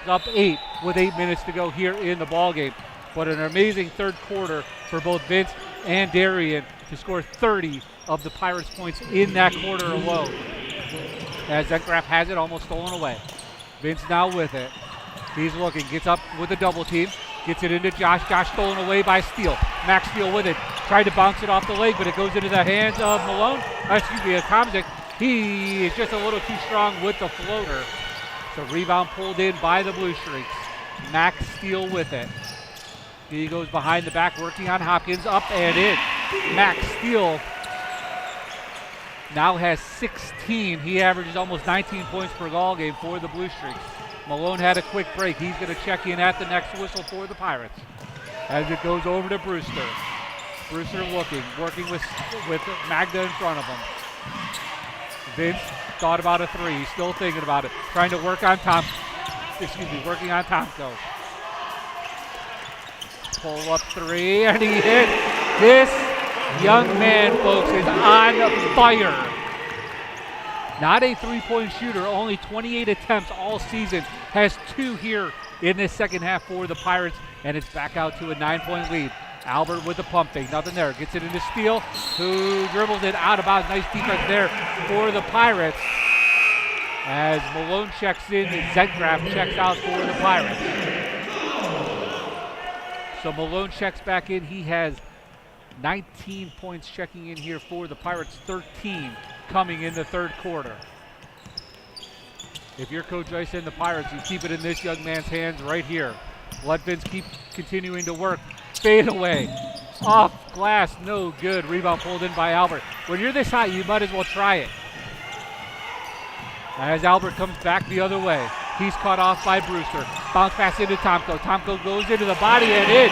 Up 8 with 8 minutes to go here in the ballgame. But an amazing third quarter for both Vince and Darian to score 30 of the Pirates' points in that quarter alone. As Zentgraf has it almost stolen away. Vince now with it. He's looking, gets up with a double team, gets it into Josh. Josh stolen away by Steele. Max Steele with it. Tried to bounce it off the leg, but it goes into the hands of Malone. Tomczyk. He is just a little too strong with the floater. So rebound pulled in by the Blue Streaks. Max Steele with it. He goes behind the back, working on Hopkins, up and in. Max Steele now has 16. He averages almost 19 points per ball game for the Blue Streaks. Malone had a quick break. He's going to check in at the next whistle for the Pirates. As it goes over to Brewster. Brewster looking, working with Magda in front of him. Vince thought about a three. He's still thinking about it. Trying to work on working on Tomko. Pull up three, and he hit. This young man, folks, is on fire. Not a three-point shooter, only 28 attempts all season. Has 2 here in this second half for the Pirates, and it's back out to a 9-point lead. Albert with the pump fake, nothing there. Gets it into Steele, who dribbles it out of bounds. Nice defense there for the Pirates. As Malone checks in, Zentgraf checks out for the Pirates. So Malone checks back in. He has 19 points checking in here for the Pirates, 13 coming in the third quarter. If you're Coach Rice and the Pirates, you keep it in this young man's hands right here. Let Vince keep continuing to work. Fade away. Off glass, no good. Rebound pulled in by Albert. When you're this high, you might as well try it. As Albert comes back the other way. He's cut off by Brewster. Bounce pass into Tomko. Tomko goes into the body and in.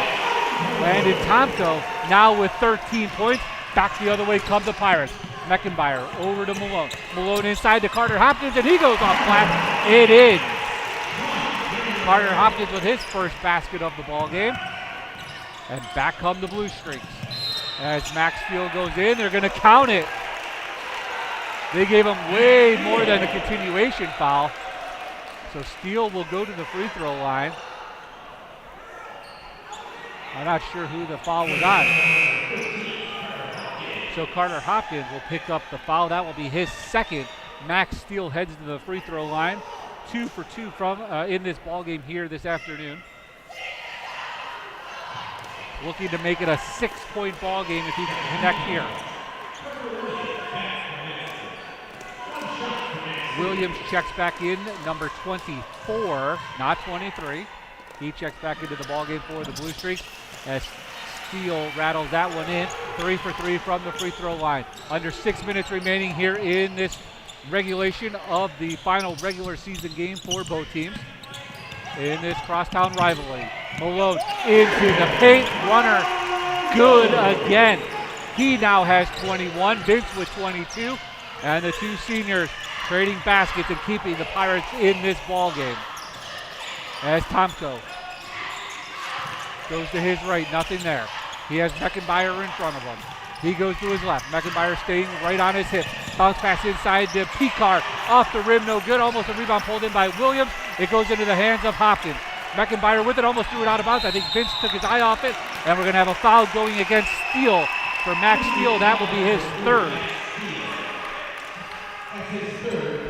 Landon Tomko now with 13 points. Back the other way come the Pirates. Meckenbauer over to Malone. Malone inside to Carter Hopkins, and he goes off flat. It in. Carter Hopkins with his first basket of the ball game. And back come the Blue Streaks. As Max Steele goes in, they're going to count it. They gave him way more than a continuation foul. So Steele will go to the free throw line. I'm not sure who the foul was on. So Carter Hopkins will pick up the foul. That will be his second. Max Steele heads to the free throw line. 2 for 2 from in this ball game here this afternoon. Looking to make it a 6-point ball game if he can connect here. Williams checks back in, number 24, not 23. He checks back into the ball game for the Blue Streaks as Steele rattles that one in. 3 for 3 from the free throw line. Under 6 minutes remaining here in this regulation of the final regular season game for both teams in this crosstown rivalry. Malone into the paint, runner good again. He now has 21, Vince with 22, and the two seniors trading baskets and keeping the Pirates in this ball game. As Tomko goes to his right, nothing there. He has Meckenbauer in front of him. He goes to his left. Meckenbauer staying right on his hip. Bounce pass inside to Picard. Off the rim, no good. Almost a rebound pulled in by Williams. It goes into the hands of Hopkins. Meckenbauer with it, almost threw it out of bounds. I think Vince took his eye off it. And we're going to have a foul going against Steele for Max Steele. That will be his third.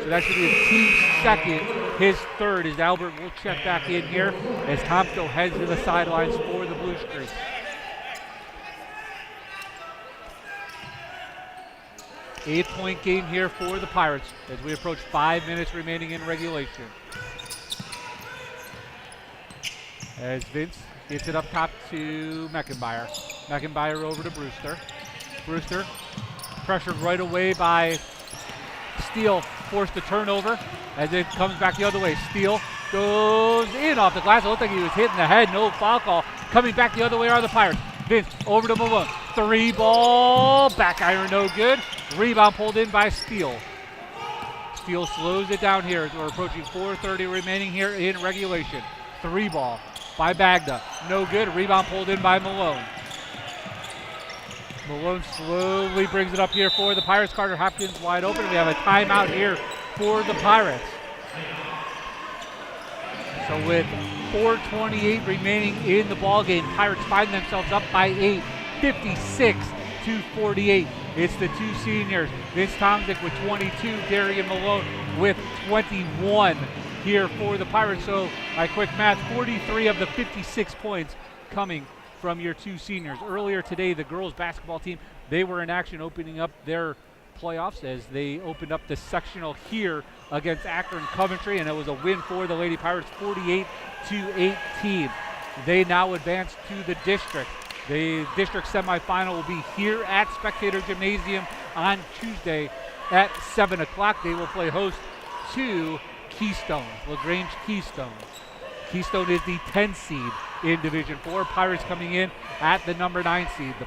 So that should be his team's second. His third is Albert will check back in here as Tomko heads to the sidelines for the Blue Streaks. Eight-point game here for the Pirates as we approach 5 minutes remaining in regulation. As Vince gets it up top to Meckenbauer. Meckenbauer over to Brewster. Brewster pressured right away by Steele, forced the turnover as it comes back the other way. Steele goes in off the glass. It looked like he was hitting the head. No foul call. Coming back the other way are the Pirates. Vince over to Malone. 3-ball. Back iron no good. Rebound pulled in by Steele. Steele slows it down here as we're approaching 4:30 remaining here in regulation. 3-ball by Bagda. No good. Rebound pulled in by Malone. Malone slowly brings it up here for the Pirates. Carter Hopkins wide open. We have a timeout here for the Pirates. So with 4:28 remaining in the ball game, Pirates find themselves up by 8, 56-48. It's the two seniors, Vince Tomczyk with 22, Darian Malone with 21 here for the Pirates. So by quick math, 43 of the 56 points coming from your two seniors. Earlier today, the girls basketball team, they were in action opening up their playoffs as they opened up the sectional here against Akron Coventry, and it was a win for the Lady Pirates, 48-18. They now advance to the district. The district semifinal will be here at Spectator Gymnasium on Tuesday at 7 o'clock. They will play host to Keystone, LaGrange Keystone. Keystone is the 10 seed in Division 4. Pirates coming in at the number 9 seed. The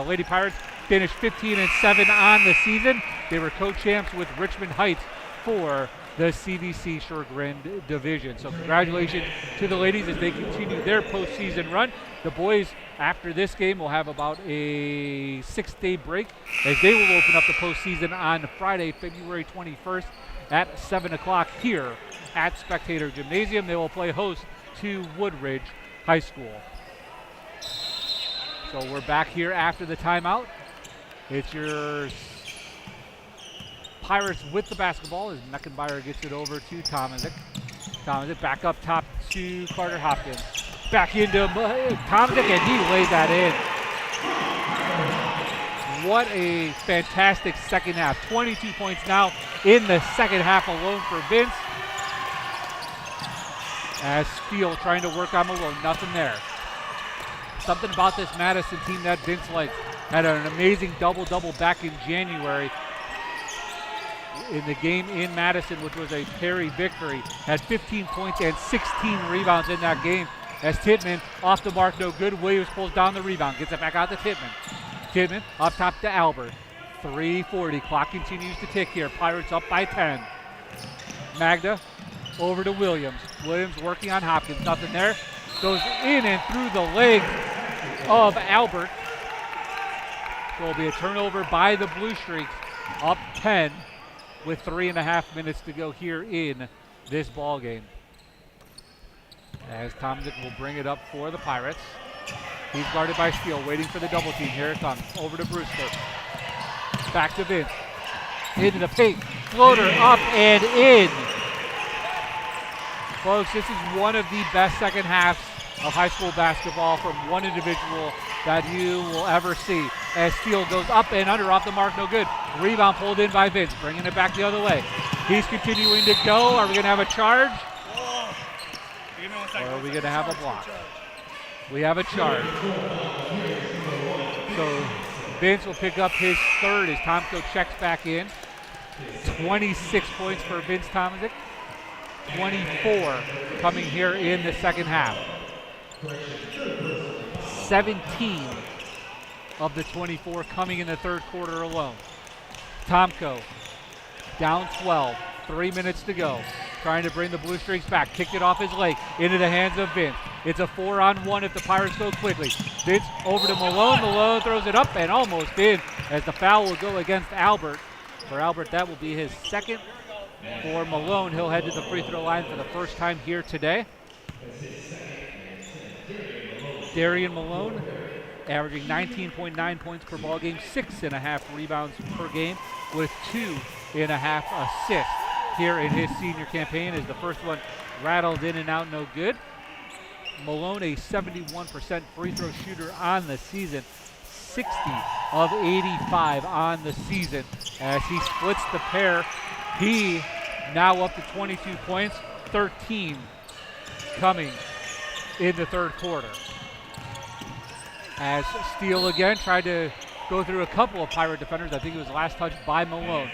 Lady Pirates finished 15-7 on the season. They were co-champs with Richmond Heights for the CVC Sugarland division. So congratulations to the ladies as they continue their postseason run. The boys, after this game, will have about a 6-day break as they will open up the postseason on Friday, February 21st at 7 o'clock here at Spectator Gymnasium. They will play host to Woodridge High School. So we're back here after the timeout. It's your Pirates with the basketball as Meckenbauer gets it over to Tomczyk. Tomczyk back up top to Carter Hopkins. Back into Tomczyk, and he lays that in. What a fantastic second half. 22 points now in the second half alone for Vince. As Steele trying to work on Malone, nothing there. Something about this Madison team that Vince likes. Had an amazing double-double back in January. in the game in Madison, which was a Perry victory, had 15 points and 16 rebounds in that game. As Tittman off the mark, no good. Williams pulls down the rebound, gets it back out to Tittman. Tittman up top to Albert. 3:40, clock continues to tick here. Pirates up by 10. Magda over to Williams. Williams working on Hopkins, nothing there. Goes in and through the legs of Albert. So it'll be a turnover by the Blue Streaks, up 10 with 3.5 minutes to go here in this ball game. As Tomzik will bring it up for the Pirates. He's guarded by Steele, waiting for the double team. Here it comes, over to Brewster. Back to Vince, into the paint, floater up and in. Folks, this is one of the best second halves of high school basketball from one individual that you will ever see. As Steele goes up and under, off the mark, no good. Rebound pulled in by Vince, bringing it back the other way. He's continuing to go. Are we going to have a charge? Or are we going to have a block? We have a charge. So Vince will pick up his third as Tomko checks back in. 26 points for Vince Tomzik. 24 coming here in the second half. 17 of the 24 coming in the third quarter alone. Tomko down 12, 3 minutes to go. Trying to bring the Blue Streaks back. Kicked it off his leg into the hands of Vince. It's a 4-on-1 if the Pirates go quickly. Vince over to Malone. Malone throws it up and almost in as the foul will go against Albert. For Albert, that will be his second. For Malone, he'll head to the free throw line for the first time here today. Darian Malone averaging 19.9 points per ball game, 6.5 rebounds per game with 2.5 assists here in his senior campaign, as the first one rattled in and out, no good. Malone, a 71% free throw shooter on the season, 60 of 85 on the season as he splits the pair. He now up to 22 points, 13 coming in the third quarter. As Steele again tried to go through a couple of Pirate defenders. I think it was last touched by Malone.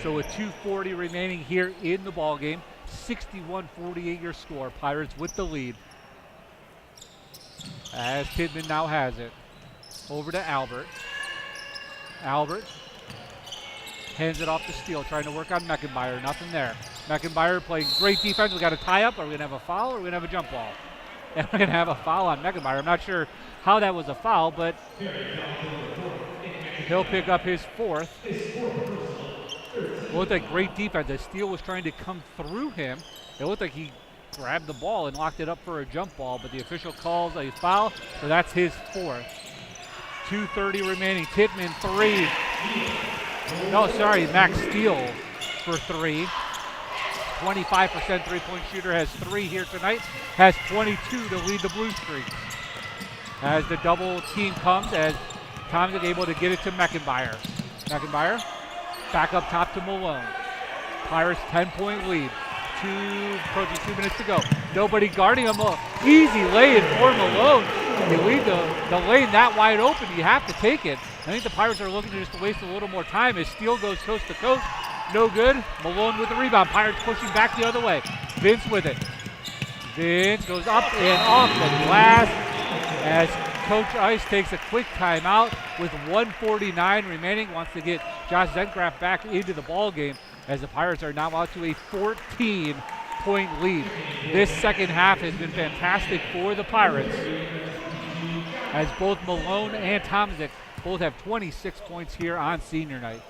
So with 2:40 remaining here in the ball game, 61-48 your score. Pirates with the lead. As Tittman now has it. Over to Albert. Albert hands it off to Steele, trying to work on Meckenbauer. Nothing there. Meckenbauer playing great defense. We got a tie up. Are we going to have a foul or are we going to have a jump ball? And we're going to have a foul on Meckenbauer. I'm not sure how that was a foul, but he'll pick up his fourth. It looked like great defense as Steele was trying to come through him. It looked like he grabbed the ball and locked it up for a jump ball, but the official calls a foul, so that's his fourth. 2:30 remaining. Tittman, three. No, sorry, Max Steele for three. 25% three-point shooter, has 3 here tonight, has 22 to lead the Blue Streaks. As the double team comes, as Tom's able to get it to Meckenbauer. Meckenbauer back up top to Malone. Pirates 10-point lead. Approaching 2 minutes to go. Nobody guarding him. Easy lay-in for Malone. You leave the lane that wide open, you have to take it. I think the Pirates are looking to just waste a little more time as Steele goes coast to coast. No good. Malone with the rebound. Pirates pushing back the other way. Vince with it. Vince goes up and off the glass as Coach Ice takes a quick timeout with 1:49 remaining. Wants to get Josh Zenkraft back into the ball game as the Pirates are now out to a 14-point lead. This second half has been fantastic for the Pirates as both Malone and Tomzik both have 26 points here on senior night.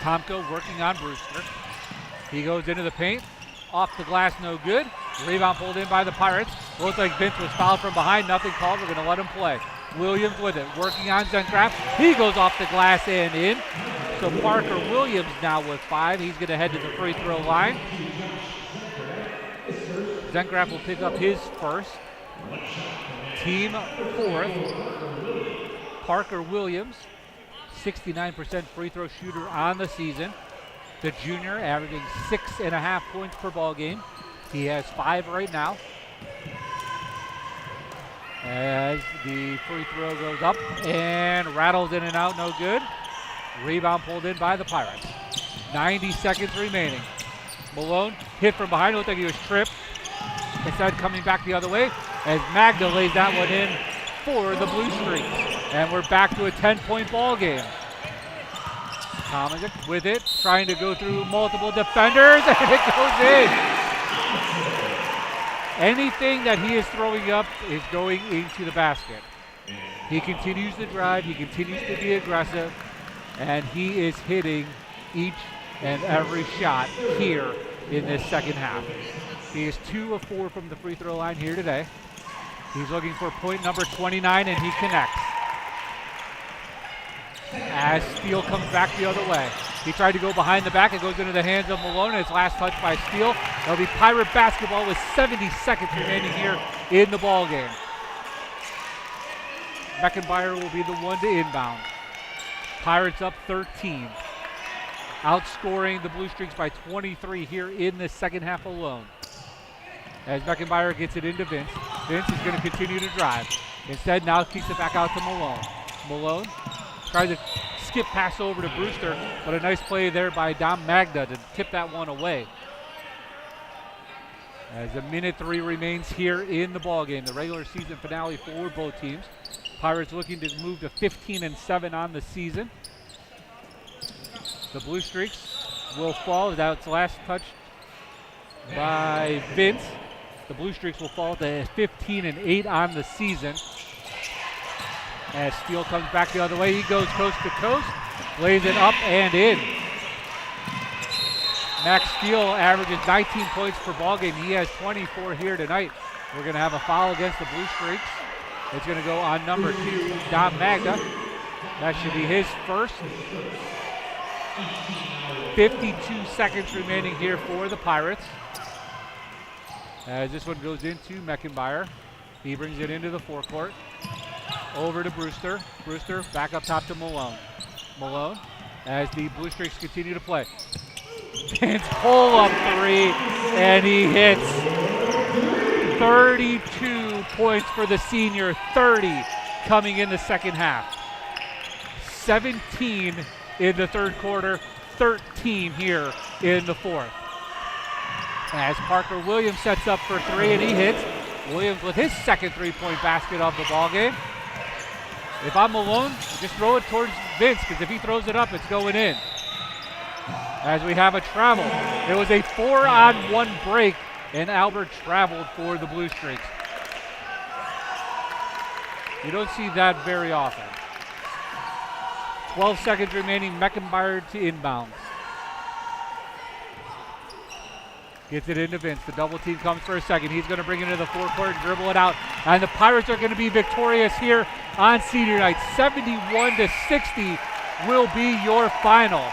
Tomko working on Brewster. He goes into the paint. Off the glass, no good. Rebound pulled in by the Pirates. Looks like Vince was fouled from behind. Nothing called. We're going to let him play. Williams with it. Working on Zenkraft. He goes off the glass and in. So Parker Williams now with 5. He's going to head to the free throw line. Zenkraft will pick up his first. Team fourth. Parker Williams, 69% free throw shooter on the season. The junior averaging 6.5 points per ball game. He has 5 right now. as the free throw goes up and rattles in and out, no good. Rebound pulled in by the Pirates. 90 seconds remaining. Malone hit from behind, looked like he was tripped. Instead coming back the other way as Magda lays that one in for the Blue Streaks. And we're back to a 10-point ball game. Tomajic with it, trying to go through multiple defenders, and it goes in. Anything that he is throwing up is going into the basket. He continues to drive, he continues to be aggressive, and he is hitting each and every shot here in this second half. He is 2 of 4 from the free throw line here today. He's looking for point number 29, and he connects. As Steele comes back the other way. He tried to go behind the back. It goes into the hands of Malone, and it's last touch by Steele. It'll be Pirate basketball with 70 seconds remaining here in the ball game. Meckenbauer will be the one to inbound. Pirates up 13. Outscoring the Blue Streaks by 23 here in the second half alone. As Meckenbauer gets it into Vince. Vince is going to continue to drive. Instead, now kicks it back out to Malone. Malone tries to skip pass over to Brewster, but a nice play there by Dom Magda to tip that one away. As a minute 3 remains here in the ballgame, the regular season finale for both teams. Pirates looking to move to 15-7 on the season. The Blue Streaks will fall. That's last touch by Vince. The Blue Streaks will fall to 15-8 on the season. As Steele comes back the other way, he goes coast to coast, lays it up and in. Max Steele averages 19 points per ball game. He has 24 here tonight. We're going to have a foul against the Blue Streaks. It's going to go on number 2, Dom Magda. That should be his first. 52 seconds remaining here for the Pirates. As this one goes into Meckenbauer. He brings it into the forecourt. Over to Brewster. Brewster back up top to Malone. Malone as the Blue Streaks continue to play. Vince pull-up 3, and he hits. 32 points for the senior, 30 coming in the second half. 17 in the third quarter, 13 here in the fourth. As Parker Williams sets up for 3, and he hits. Williams with his second three-point basket of the ballgame. If I'm Malone, just throw it towards Vince, because if he throws it up, it's going in. As we have a travel. It was a 4-on-1 break, and Albert traveled for the Blue Streaks. You don't see that very often. 12 seconds remaining, Meckenbauer to inbound. Gets it into Vince. The double team comes for a second. He's going to bring it into the forecourt and dribble it out. And the Pirates are going to be victorious here on senior night. 71-60 will be your final.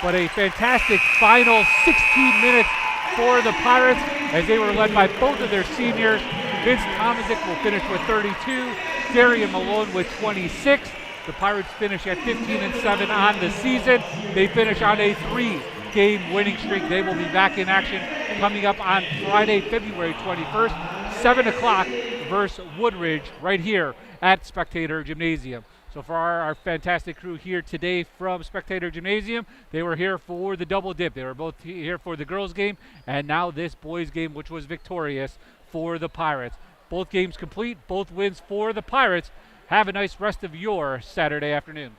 But a fantastic final 16 minutes for the Pirates as they were led by both of their seniors. Vince Tomajic will finish with 32. Darian Malone with 26. The Pirates finish at 15-7 on the season. They finish on a 3-game winning streak. They will be back in action coming up on Friday, February 21st, 7 o'clock versus Woodridge right here at Spectator Gymnasium. So for our fantastic crew here today from Spectator Gymnasium, they were here for the double dip. They were both here for the girls game and now this boys game, which was victorious for the Pirates. Both games complete, both wins for the Pirates. Have a nice rest of your Saturday afternoon.